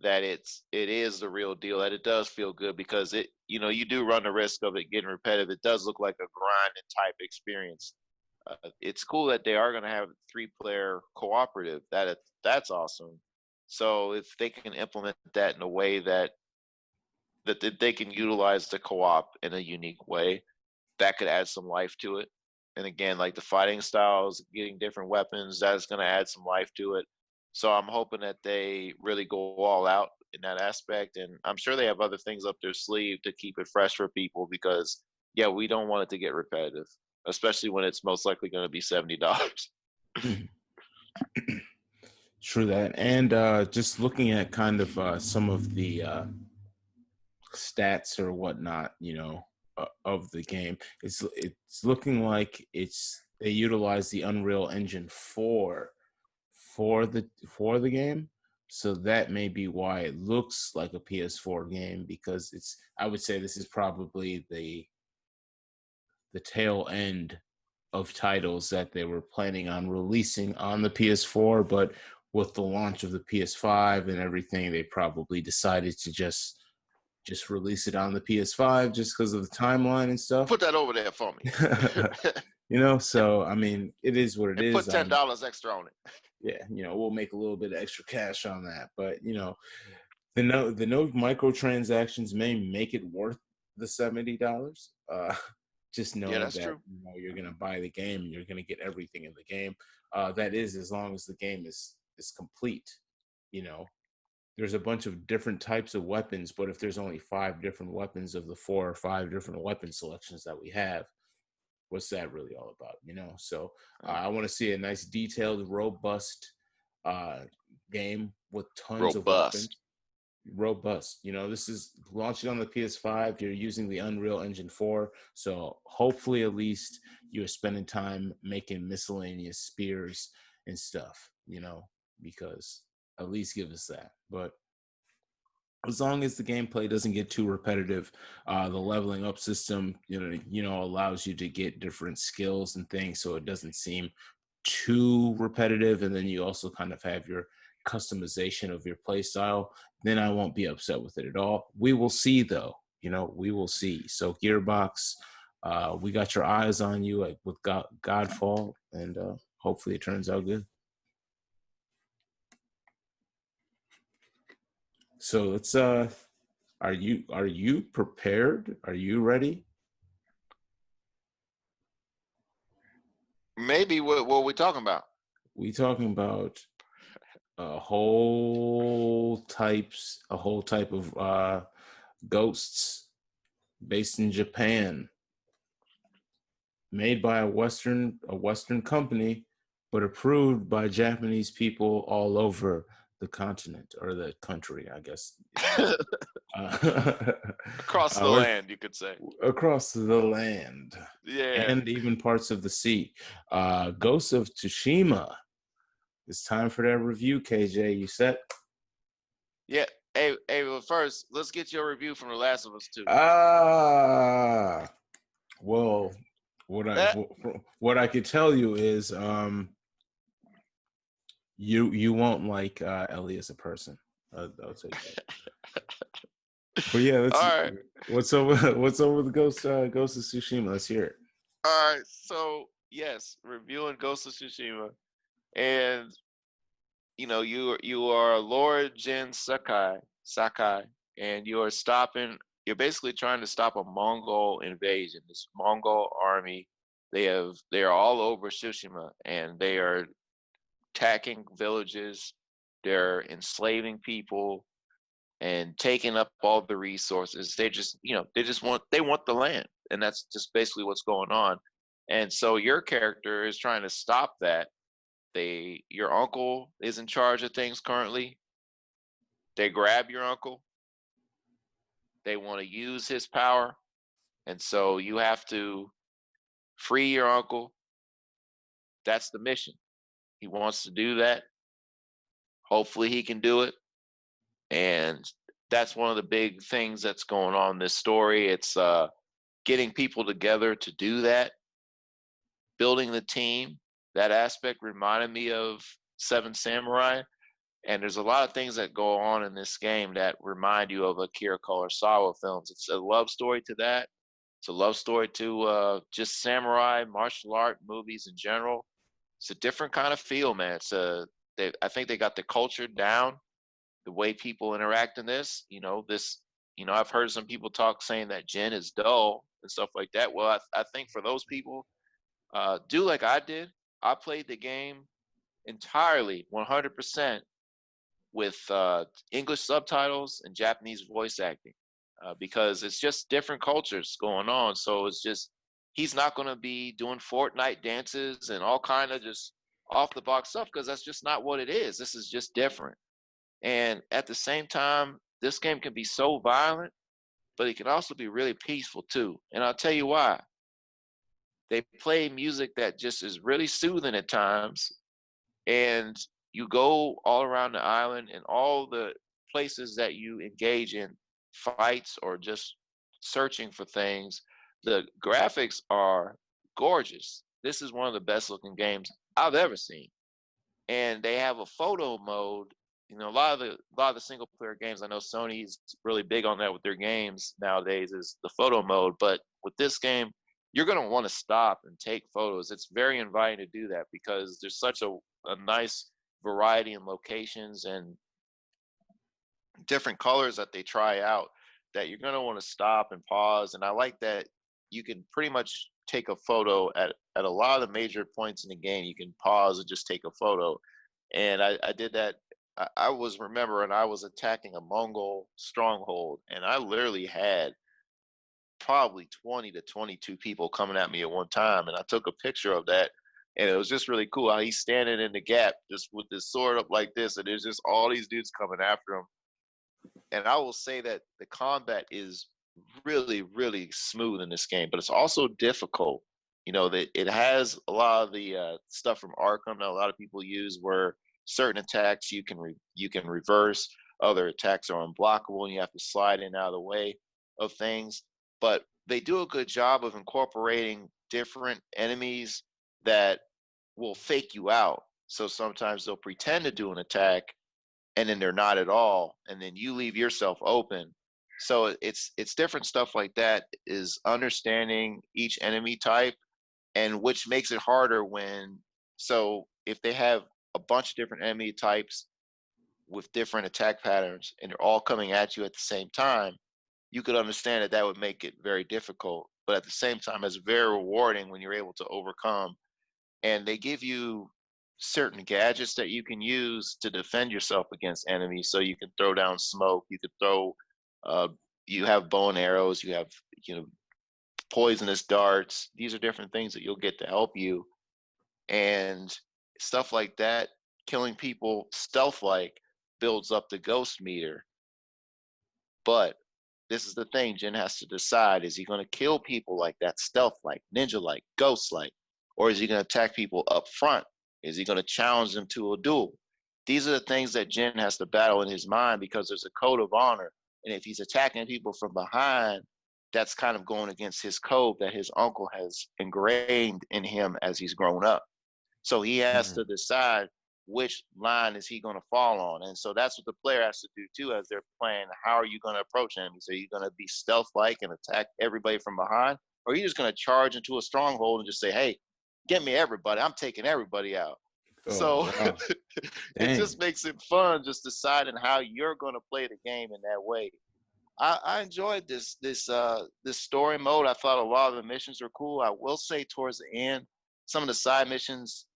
that it is the real deal, that it does feel good, because you do run the risk of it getting repetitive. It does look like a grinding type experience. It's cool that they are going to have 3-player cooperative. That's awesome. So if they can implement that in a way that they can utilize the co-op in a unique way, that could add some life to it. And again, like the fighting styles, getting different weapons, that's going to add some life to it. So I'm hoping that they really go all out in that aspect. And I'm sure they have other things up their sleeve to keep it fresh for people, because yeah, we don't want it to get repetitive, especially when it's most likely going to be $70.
True that. And just looking at kind of some of the stats or whatnot, of the game, it's looking like they utilize the Unreal Engine 4 for the game. So that may be why it looks like a PS4 game, because I would say this is probably the tail end of titles that they were planning on releasing on the PS4, but with the launch of the PS5 and everything, they probably decided to just release it on the PS5 just because of the timeline and stuff.
Put that over there for me.
So I mean, it is what it
and
is.
Put $10 extra on it.
Yeah, we'll make a little bit of extra cash on that, but the no microtransactions may make it worth the $70. Just knowing
that's
that
true.
you're gonna buy the game and you're gonna get everything in the game. That is, as long as the game is complete. There's a bunch of different types of weapons, but if there's only 5 different weapons of the 4 or 5 different weapon selections that we have, what's that really all about? So I want to see a nice, detailed, robust game with tons of weapons. Robust. This is launching on the PS5. You're using the Unreal Engine 4, so hopefully at least you're spending time making miscellaneous spears and stuff, because at least give us that. But as long as the gameplay doesn't get too repetitive, the leveling up system, allows you to get different skills and things, so it doesn't seem too repetitive. And then you also kind of have your customization of your play style. Then I won't be upset with it at all. We will see, though. We will see. So Gearbox, we got your eyes on you with Godfall, and hopefully it turns out good. So let's are you prepared? Are you ready?
Maybe. What are we talking about?
We talking about a whole type of ghosts based in Japan, made by a Western company, but approved by Japanese people all over the continent, or the country, I guess.
Across the land, you could say.
Across the land.
Yeah.
And even parts of the sea. Ghost of Tsushima. It's time for that review, KJ. You set?
Yeah. Hey, well, first, let's get your review from The Last of Us 2.
Well, what I could tell you is you won't like Ellie as a person. I'll tell you that. But yeah, all right. What's over the Ghost of Tsushima? Let's hear it.
All right, so yes, reviewing Ghost of Tsushima, and you are Lord Jin Sakai, and you're basically trying to stop a Mongol invasion. This Mongol army, they are all over Tsushima, and they are attacking villages, they're enslaving people and taking up all the resources. They want the land, and that's just basically what's going on. And so your character is trying to stop that. Your uncle is in charge of things currently. They grab your uncle. They want to use his power, and so you have to free your uncle. That's the mission. He wants to do that. Hopefully he can do it. And that's one of the big things that's going on in this story. It's getting people together to do that, building the team. That aspect reminded me of Seven Samurai. And there's a lot of things that go on in this game that remind you of Akira Kurosawa films. It's a love story to that. It's a love story to just samurai martial art movies in general. It's a different kind of feel, man. I think they got the culture down, the way people interact in this. I've heard some people talk saying that Jin is dull and stuff like that. Well, I think for those people, do like I did. I played the game entirely 100% with English subtitles and Japanese voice acting, because it's just different cultures going on. So it's just, he's not going to be doing Fortnite dances and all kind of just off the box stuff, because that's just not what it is. This is just different. And at the same time, this game can be so violent, but it can also be really peaceful too. And I'll tell you why. They play music that just is really soothing at times. And you go all around the island, and all the places that you engage in fights or just searching for things, the graphics are gorgeous. This is one of the best looking games I've ever seen. And they have a photo mode. You know, a lot of the single player games, I know Sony's really big on that with their games nowadays, is the photo mode. But with this game, you're going to want to stop and take photos. It's very inviting to do that because there's such a nice variety in locations and different colors that they try out, that you're going to want to stop and pause. And I like that you can pretty much take a photo at a lot of the major points in the game. You can pause and just take a photo. And I did that. I was remembering I was attacking a Mongol stronghold, and I literally had probably 20 to 22 people coming at me at one time. And I took a picture of that. And it was just really cool how he's standing in the gap just with his sword up like this. And there's just all these dudes coming after him. And I will say that the combat is really, really smooth in this game, but it's also difficult. You know, that it has a lot of the stuff from Arkham that a lot of people use, where certain attacks you can reverse, other attacks are unblockable, and you have to slide in and out of the way of things. But they do a good job of incorporating different enemies that will fake you out. So sometimes they'll pretend to do an attack, and then they're not at all, and then you leave yourself open. So it's different stuff like that, is understanding each enemy type, and which makes it harder when, so if they have a bunch of different enemy types with different attack patterns and they're all coming at you at the same time, you could understand that that would make it very difficult. But at the same time, it's very rewarding when you're able to overcome. And they give you certain gadgets that you can use to defend yourself against enemies. So you can throw down smoke, you could throw, you have bow and arrows, you have, poisonous darts. These are different things that you'll get to help you. And stuff like that, killing people stealth-like, builds up the ghost meter. But this is the thing Jin has to decide. Is he going to kill people like that, stealth-like, ninja-like, ghost-like? Or is he going to attack people up front? Is he going to challenge them to a duel? These are the things that Jin has to battle in his mind, because there's a code of honor. And if he's attacking people from behind, that's kind of going against his code that his uncle has ingrained in him as he's grown up. So he has to decide which line is he going to fall on. And so that's what the player has to do too as they're playing. How are you going to approach enemies? Are you going to be stealth-like and attack everybody from behind? Or are you just going to charge into a stronghold and just say, hey, get me everybody. I'm taking everybody out.
Oh,
So
wow.
it just makes it fun, just deciding how you're going to play the game in that way. I enjoyed this story mode. I thought a lot of the missions are cool. I will say towards the end, some of the side missions,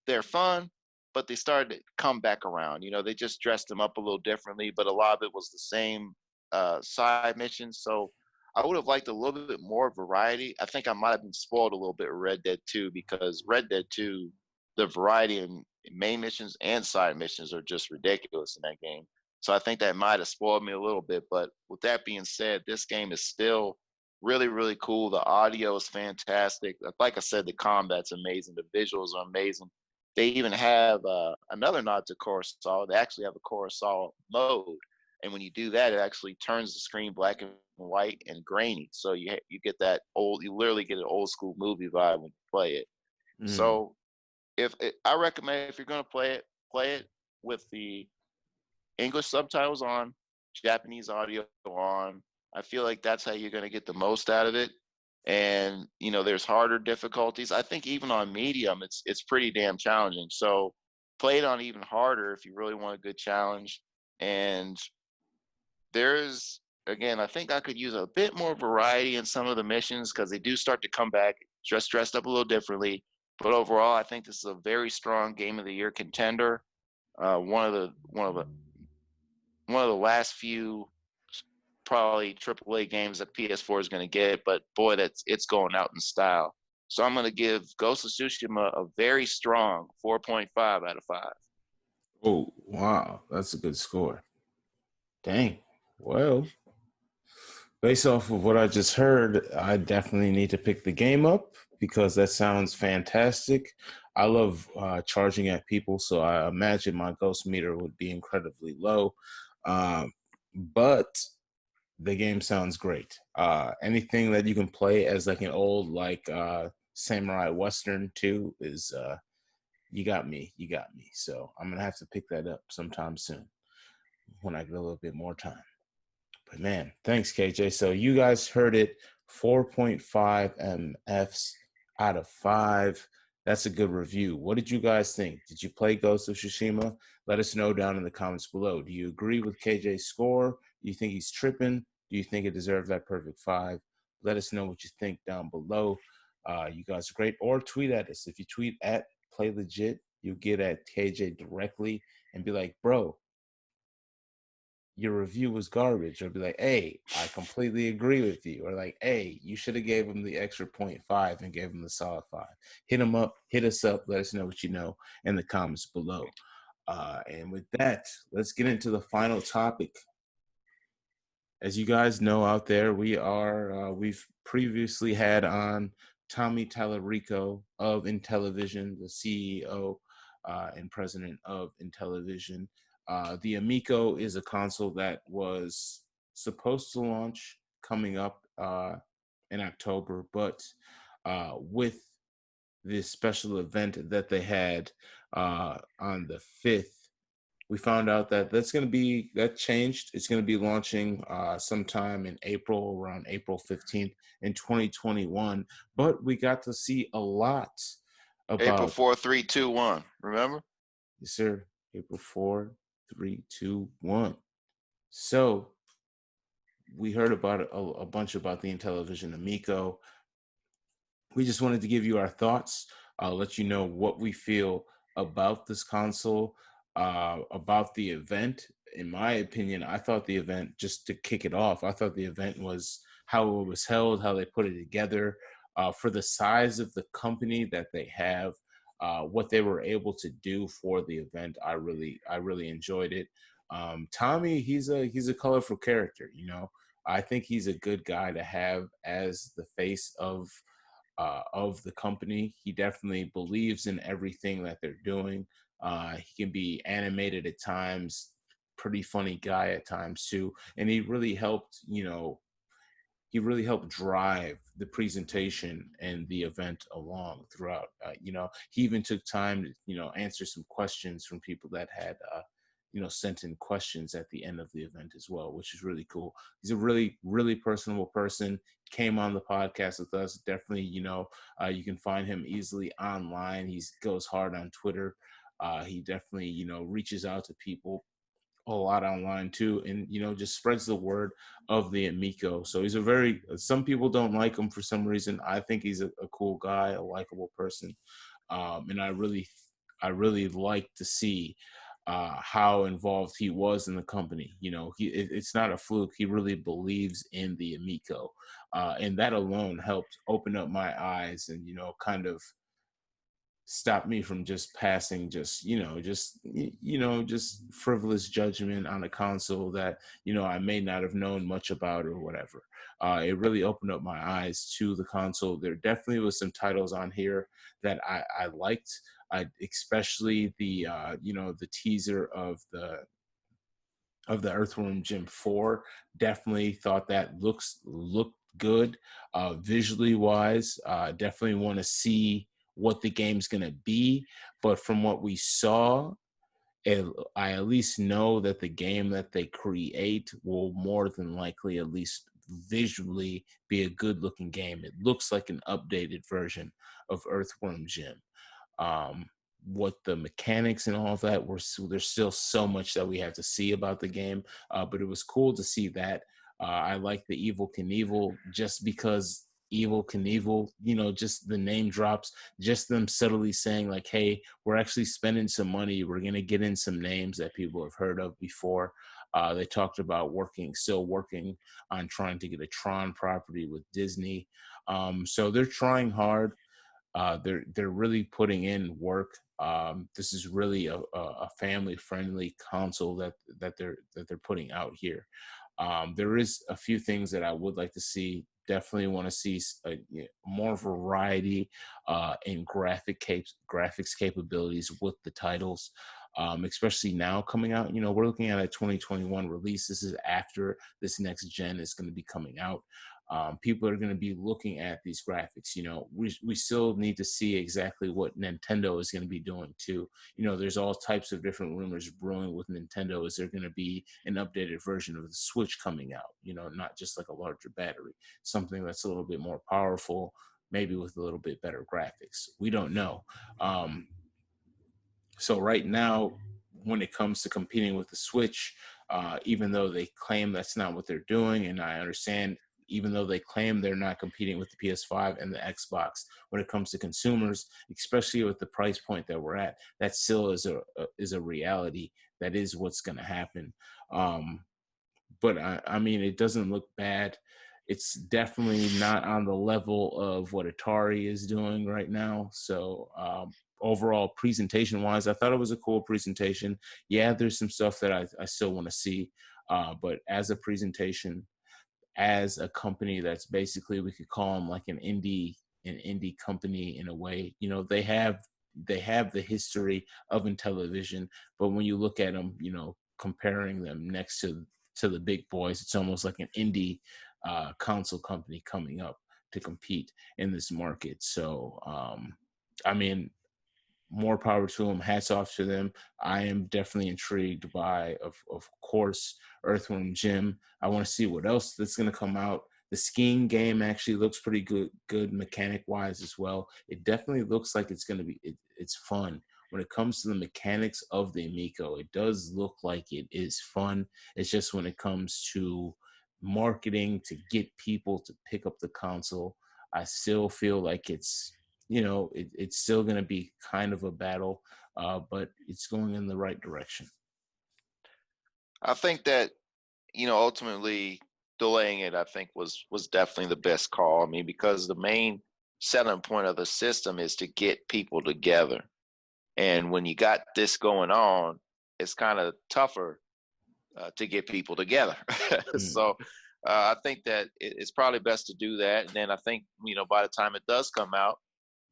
they're fun, but they started to come back around. They just dressed them up a little differently, but a lot of it was the same side missions. So I would have liked a little bit more variety. I think I might have been spoiled a little bit with Red Dead 2, because Red Dead 2, the variety in main missions and side missions are just ridiculous in that game. So I think that might have spoiled me a little bit. But with that being said, this game is still really, really cool. The audio is fantastic. Like I said, the combat's amazing. The visuals are amazing. They even have another nod to Kurosawa. They actually have a Kurosawa mode. And when you do that, it actually turns the screen black and white and grainy. So you get that you literally get an old school movie vibe when you play it. So I recommend, if you're going to play it with the English subtitles on, Japanese audio on. I feel like that's how you're going to get the most out of it. And there's harder difficulties. I think even on medium, it's pretty damn challenging. So play it on even harder if you really want a good challenge. And there's, again, I think I could use a bit more variety in some of the missions, because they do start to come back just dressed up a little differently. But overall, I think this is a very strong Game of the Year contender. One of the last few probably AAA games that PS4 is going to get, but boy, it's going out in style. So I'm going to give Ghost of Tsushima a very strong 4.5 out of 5.
Oh, wow. That's a good score. Dang. Well, based off of what I just heard, I definitely need to pick the game up, because that sounds fantastic. I love charging at people, so I imagine my ghost meter would be incredibly low. But the game sounds great. Anything that you can play as like an old samurai western too is you got me. You got me. So I'm gonna have to pick that up sometime soon when I get a little bit more time. But man, thanks, KJ. So you guys heard it, 4.5 MFs out of 5. That's a good review. What did you guys think? Did you play Ghost of Tsushima? Let us know down in the comments below. Do you agree with KJ's score? Do you think he's tripping? Do you think it deserves that perfect 5? Let us know what you think down below. You guys are great. Or tweet at us. If you tweet at PlayLegit, you'll get at KJ directly and be like, bro, your review was garbage, or be like, hey, I completely agree with you, or like, hey, you should have gave him the extra 0.5 and gave him the solid 5. Hit him up, hit us up, let us know what you know in the comments below. And with that, let's get into the final topic. As you guys know out there, we've previously had on Tommy Tallarico of Intellivision, the CEO and president of Intellivision. The Amico is a console that was supposed to launch coming up in October, but with this special event that they had on the 5th, we found out that that changed. It's going to be launching sometime in April, around April 15th in 2021. But we got to see a lot
April
about
4, 3, 2, 1. Remember?
Yes, sir. April 4, 3, 2, 1. So we heard about a bunch about the Intellivision Amico. We just wanted to give you our thoughts, let you know what we feel about this console, about the event. In my opinion, I thought the event, just to kick it off, I thought the event was how it was held, how they put it together, for the size of the company that they have, what they were able to do for the event. I really enjoyed it. Tommy, he's a colorful character. I think he's a good guy to have as the face of the company. He definitely believes in everything that they're doing. He can be animated at times, pretty funny guy at times too, and he really helped drive the presentation and the event along throughout. He even took time to answer some questions from people that had sent in questions at the end of the event as well, which is really cool. He's a really, really personable person. Came on the podcast with us. Definitely, you can find him easily online. He goes hard on Twitter. He definitely, reaches out to people a lot online too, and just spreads the word of the Amico. So he's some people don't like him for some reason. I think he's a cool guy, a likable person, and I really like to see how involved he was in the company. It's not a fluke. He really believes in the Amico, and that alone helped open up my eyes and kind of stop me from just passing just frivolous judgment on a console that I may not have known much about or whatever. It really opened up my eyes to the console. There definitely was some titles on here that I liked. Especially the the teaser of the Earthworm Jim 4. Definitely thought that looked good visually wise. Definitely want to see what the game's going to be. But from what we saw, I at least know that the game that they create will more than likely, at least visually, be a good looking game. It looks like an updated version of Earthworm Jim. What the mechanics and all of that there's still so much that we have to see about the game, but it was cool to see that. I like the Evil Knievel just because Evil Knievel, just the name drops, just them subtly saying like, hey, we're actually spending some money, we're going to get in some names that people have heard of before. They talked about still working on trying to get a Tron property with Disney. So they're trying hard. They're really putting in work. This is really a family friendly console that they're putting out here. There is a few things that I would like to see definitely want to see more variety in graphics capabilities with the titles, especially now coming out. We're looking at a 2021 release. This is after this next gen is going to be coming out. People are going to be looking at these graphics. We still need to see exactly what Nintendo is going to be doing too. There's all types of different rumors brewing with Nintendo. Is there going to be an updated version of the Switch coming out? Not just like a larger battery, something that's a little bit more powerful, maybe with a little bit better graphics. We don't know. So right now, when it comes to competing with the Switch, even though they claim that's not what they're doing, and I understand, even though they claim they're not competing with the PS5 and the Xbox, when it comes to consumers, especially with the price point that we're at, that still is a reality. That is what's going to happen. But I mean, it doesn't look bad. It's definitely not on the level of what Atari is doing right now. So overall, presentation wise, I thought it was a cool presentation. Yeah, there's some stuff that I still want to see. But as a presentation, as a company that's basically, we could call them like an indie company in a way. They have the history of Intellivision, but when you look at them, comparing them next to the big boys, it's almost like an indie console company coming up to compete in this market. So I mean, more power to them. Hats off to them. I am definitely intrigued by, of course, Earthworm Jim. I want to see what else that's going to come out. The skiing game actually looks pretty good mechanic wise as well. It definitely looks like it's going to be, it's fun. When it comes to the mechanics of the Amico, it does look like it is fun. It's just when it comes to marketing to get people to pick up the console, I still feel like it's it's still going to be kind of a battle, but it's going in the right direction.
I think that, ultimately delaying it, I think was definitely the best call. I mean, because the main selling point of the system is to get people together. And when you got this going on, it's kind of tougher to get people together. So I think that it's probably best to do that. And then I think, by the time it does come out,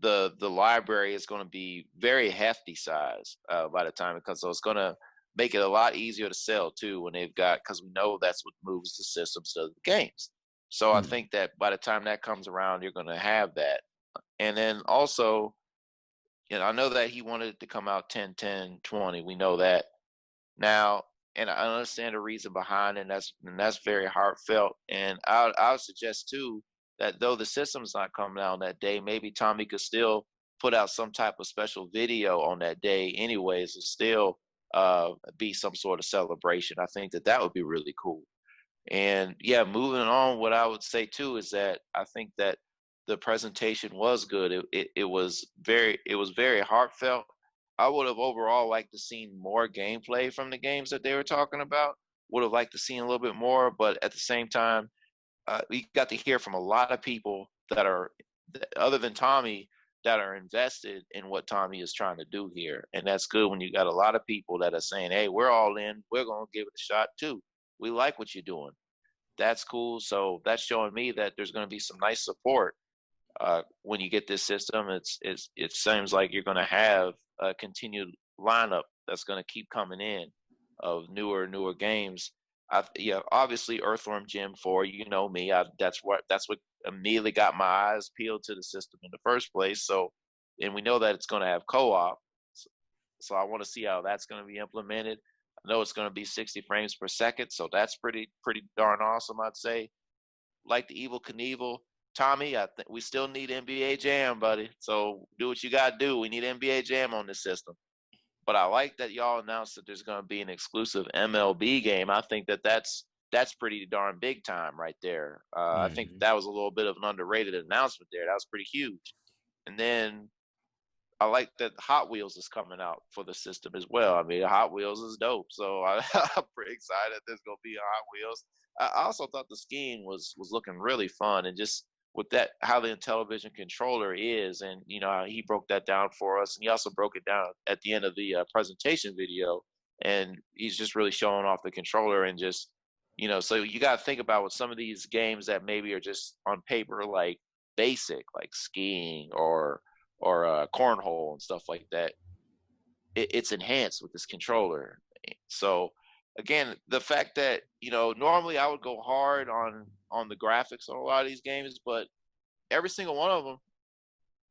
the library is going to be very hefty size by the time it comes. So it's going to make it a lot easier to sell too when they've got, because we know that's what moves the systems to the games. So I think that by the time that comes around, you're going to have that. And then also, I know that he wanted it to come out 10/10/20. We know that now, and I understand the reason behind it. And that's very heartfelt. And I would suggest too that though the system's not coming out on that day, maybe Tommy could still put out some type of special video on that day, anyways, and still be some sort of celebration. I think that would be really cool. And yeah, moving on, what I would say too is that I think that the presentation was good. It was very heartfelt. I would have overall liked to seen more gameplay from the games that they were talking about. Would have liked to see a little bit more, but at the same time, we got to hear from a lot of people that are, other than Tommy, that are invested in what Tommy is trying to do here. And that's good when you got a lot of people that are saying, hey, we're all in. We're going to give it a shot too. We like what you're doing. That's cool. So that's showing me that there's going to be some nice support when you get this system. It seems like you're going to have a continued lineup that's going to keep coming in of newer games. Obviously Earthworm Jim 4. You know me. That's what immediately got my eyes peeled to the system in the first place. So, and we know that it's going to have co-op. So I want to see how that's going to be implemented. I know it's going to be 60 frames per second, so that's pretty darn awesome, I'd say. Like the Evil Knievel, Tommy, I think we still need NBA Jam, buddy. So do what you got to do. We need NBA Jam on this system. But I like that y'all announced that there's going to be an exclusive MLB game. I think that's pretty darn big time right there. I think that was a little bit of an underrated announcement there. That was pretty huge. And then I like that Hot Wheels is coming out for the system as well. I mean, Hot Wheels is dope. So I'm pretty excited there's going to be a Hot Wheels. I also thought the skiing was looking really fun, and just with that, how the Intellivision controller is, and he broke that down for us, and he also broke it down at the end of the presentation video, and he's just really showing off the controller and just So you got to think about what some of these games that maybe are just on paper like basic, like skiing or cornhole and stuff like that. It's enhanced with this controller. So again, the fact that normally I would go hard on the graphics on a lot of these games, but every single one of them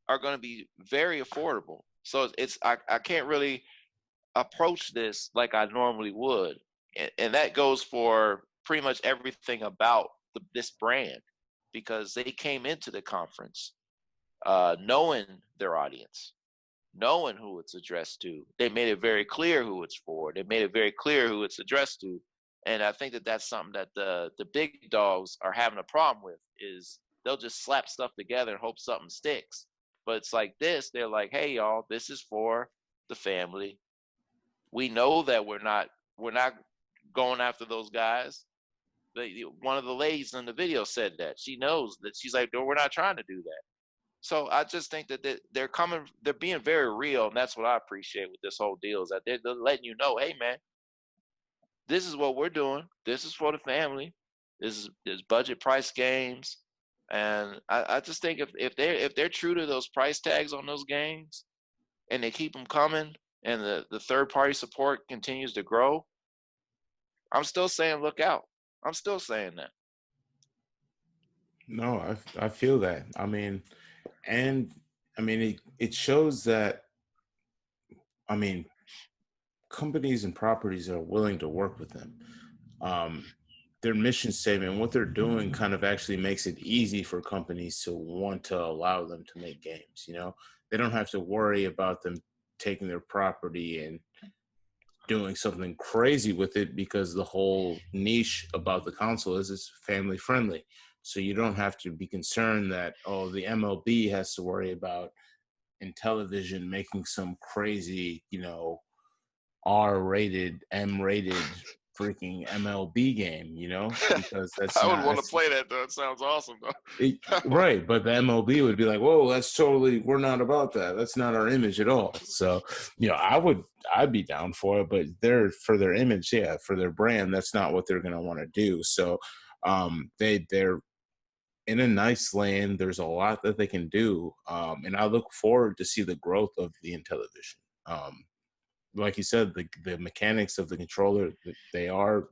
are going to be very affordable. So I can't really approach this like I normally would, and that goes for pretty much everything about this brand, because they came into the conference knowing their audience, knowing who it's addressed to. They made it very clear who it's for. They made it very clear who it's addressed to. And I think that that's something that the big dogs are having a problem with, is they'll just slap stuff together and hope something sticks. But it's like this, they're like, hey y'all, this is for the family. We know that we're not going after those guys. One of the ladies in the video said that. She knows that. She's like, no, we're not trying to do that. So I just think that they're being very real, and that's what I appreciate with this whole deal, is that they're letting you know, hey man, this is what we're doing. This is for the family. This is budget price games, and I just think if they're true to those price tags on those games, and they keep them coming, and the third party support continues to grow, I'm still saying look out. I'm still saying that.
No, I feel that. It shows that, companies and properties are willing to work with them. Their mission statement, what they're doing, kind of actually makes it easy for companies to want to allow them to make games. They don't have to worry about them taking their property and doing something crazy with it, because the whole niche about the console is it's family friendly. So you don't have to be concerned that, the MLB has to worry about Intellivision making some crazy, R-rated, M-rated freaking MLB game, because that's
I would
not
want to play that though. It sounds awesome though.
right. But the MLB would be like, whoa, we're not about that. That's not our image at all. So, I'd be down for it, but for their image, yeah, for their brand, that's not what they're going to want to do. So, they're in a nice lane. There's a lot that they can do. And I look forward to see the growth of the Intellivision. Like you said, the mechanics of the controller, they are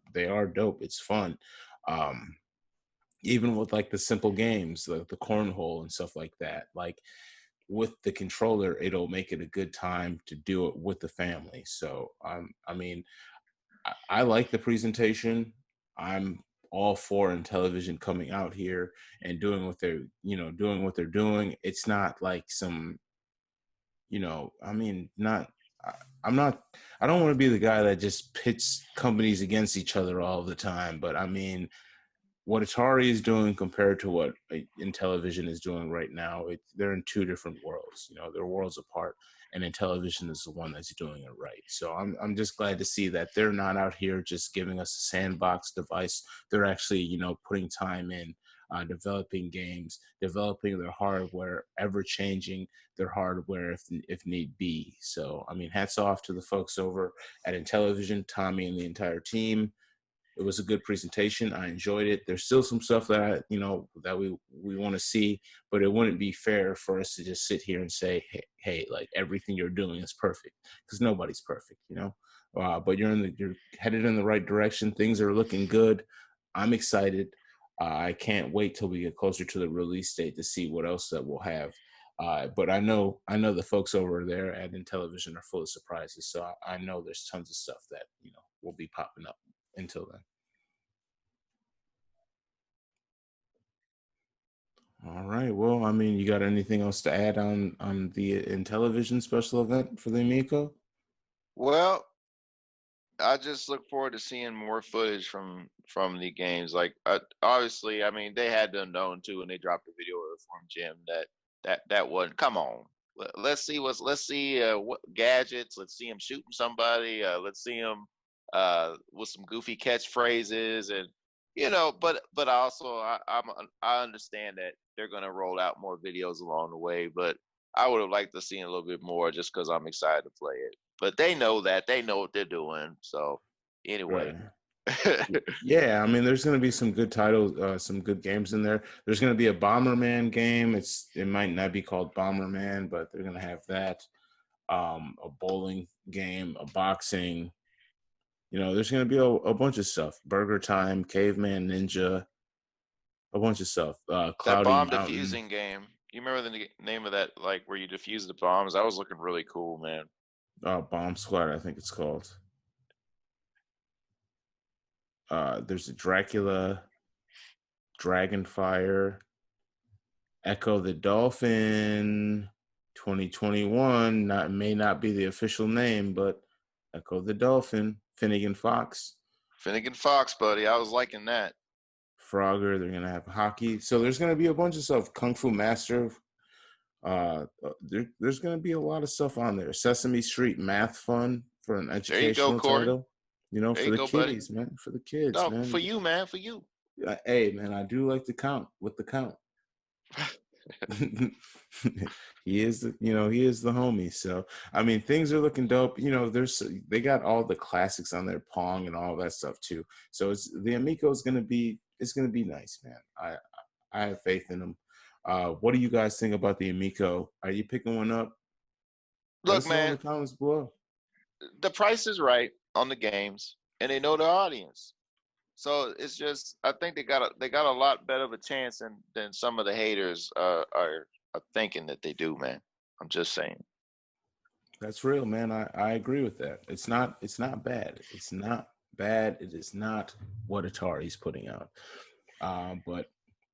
dope. It's fun. Even with like the simple games, like the cornhole and stuff like that, like with the controller, it'll make it a good time to do it with the family. So I like the presentation. I'm all for Intellivision coming out here and doing what they're doing. It's not like some, not I don't want to be the guy that just pits companies against each other all the time, but what Atari is doing compared to what Intellivision is doing right now, they're in two different worlds. They're worlds apart, and Intellivision is the one that's doing it right. So I'm just glad to see that they're not out here just giving us a sandbox device. They're actually putting time in, developing games, developing their hardware, ever changing their hardware if need be. So hats off to the folks over at Intellivision, Tommy and the entire team. It was a good presentation. I enjoyed it. There's still some stuff that that we want to see, but it wouldn't be fair for us to just sit here and say, hey, like everything you're doing is perfect, because nobody's perfect, but you're headed in the right direction. Things are looking good. I'm excited. I can't wait till we get closer to the release date to see what else that we'll have. But I know the folks over there at Intellivision are full of surprises. So I know there's tons of stuff that will be popping up until then. All right. Well, you got anything else to add on the Intellivision special event for the Amico?
Well, I just look forward to seeing more footage from the games. Like, obviously, they had to have known too, and they dropped a video from Jim that wasn't. Come on, let's see what gadgets. Let's see him shooting somebody. Let's see him with some goofy catchphrases, and but also I understand that they're gonna roll out more videos along the way, but I would have liked to see a little bit more just because I'm excited to play it. But they know what they're doing. So anyway,
Right. Yeah, I mean, there's going to be some good titles, some good games in there. There's going to be a Bomberman game. It might not be called Bomberman, but they're going to have that. A bowling game, a boxing. There's going to be a bunch of stuff. Burger Time, Caveman Ninja, a bunch of stuff.
That
Cloudy
bomb
Mountain,
defusing game. You remember the name of that, like where you defuse the bombs? That was looking really cool, man.
Bomb Squad, I think it's called. There's a Dracula, Dragonfire, Echo the Dolphin, 2021. May not be the official name, but Echo the Dolphin, Finnegan Fox.
Finnegan Fox, buddy. I was liking that.
Frogger. They're gonna have hockey. So there's gonna be a bunch of stuff. Kung Fu Master. There's gonna be a lot of stuff on there. Sesame Street Math Fun for an educational title. For the kiddies, buddy. Man. For the kids,
no,
man.
For you, man. For you.
Hey, man, I do like to count with the count. he is the homie. So I mean, things are looking dope. They got all the classics on there, Pong and all that stuff too. So the Amico is gonna be nice, man. I have faith in them. What do you guys think about the Amico? Are you picking one up?
Look, man,
in the comments below.
The price is right on the games, and they know their audience. So it's just, I think they got a lot better of a chance than some of the haters are thinking that they do, man. I'm just saying.
That's real, man. I agree with that. It's not bad. It's not bad. It is not what Atari's putting out. But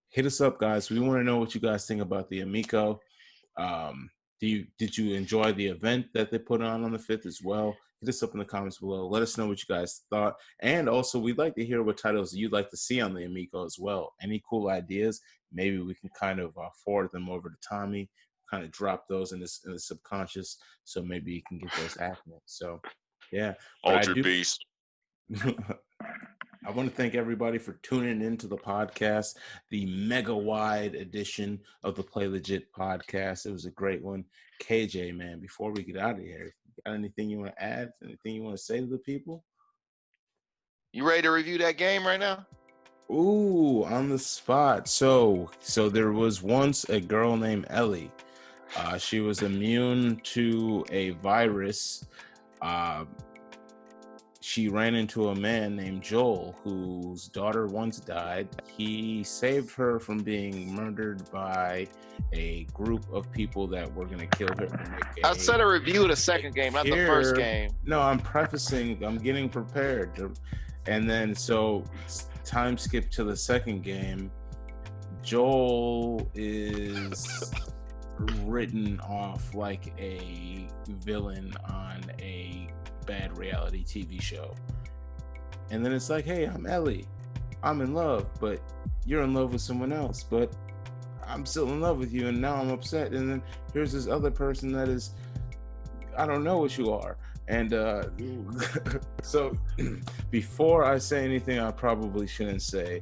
hit us up, guys. We want to know what you guys think about the Amico. Did you enjoy the event that they put on the 5th as well? Hit us up in the comments below. Let us know what you guys thought. And also, we'd like to hear what titles you'd like to see on the Amico as well. Any cool ideas? Maybe we can kind of forward them over to Tommy, kind of drop those in the subconscious, so maybe you can get those happening. So, yeah.
Altered Beast.
I want to thank everybody for tuning into the podcast, the mega wide edition of the Play Legit podcast. It was a great one. KJ, man, before we get out of here, got anything you want to add? Anything you want to say to the people?
You ready to review that game right now?
Ooh, on the spot. So there was once a girl named Ellie. She was immune to a virus. She ran into a man named Joel, whose daughter once died. He saved her from being murdered by a group of people that were going to kill her.
I said a review of the second game, not the first game.
No, I'm getting prepared. And then, so time skip to the second game. Joel is written off like a villain on a bad reality TV show. And then it's like, hey, I'm Ellie. I'm in love, but you're in love with someone else, but I'm still in love with you, and now I'm upset. And then here's this other person that is, I don't know what you are. And so before I say anything I probably shouldn't say,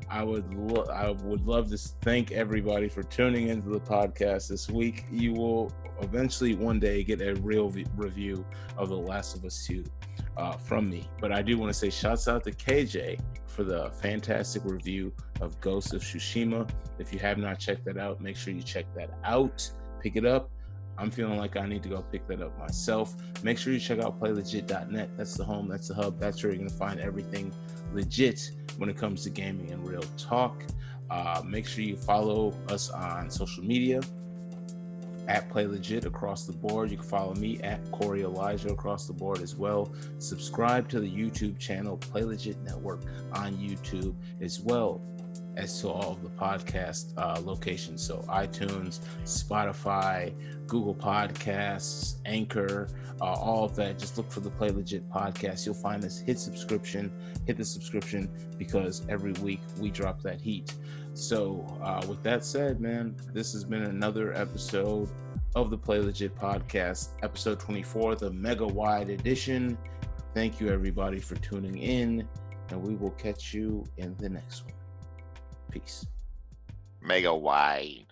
I would love to thank everybody for tuning into the podcast this week. You will eventually one day get a real review of The Last of Us 2 from me. But I do want to say shouts out to KJ for the fantastic review of Ghost of Tsushima. If you have not checked that out, make sure you check that out. Pick it up. I'm feeling like I need to go pick that up myself. Make sure you check out playlegit.net. That's the home, that's the hub. That's where you're going to find everything legit when it comes to gaming and real talk. Make sure you follow us on social media at Play Legit across the board. You can follow me at Koerri Elijah across the board as well. Subscribe to the YouTube channel Play Legit Network on YouTube, as well as to all of the podcast locations. So iTunes, Spotify, Google Podcasts, Anchor, all of that. Just look for the Play Legit podcast. You'll find us. Hit the subscription, because every week we drop that heat. So with that said, man, this has been another episode of the Play Legit podcast, episode 24, the mega wide edition. Thank you everybody for tuning in, and we will catch you in the next one. Peace.
Mega wide.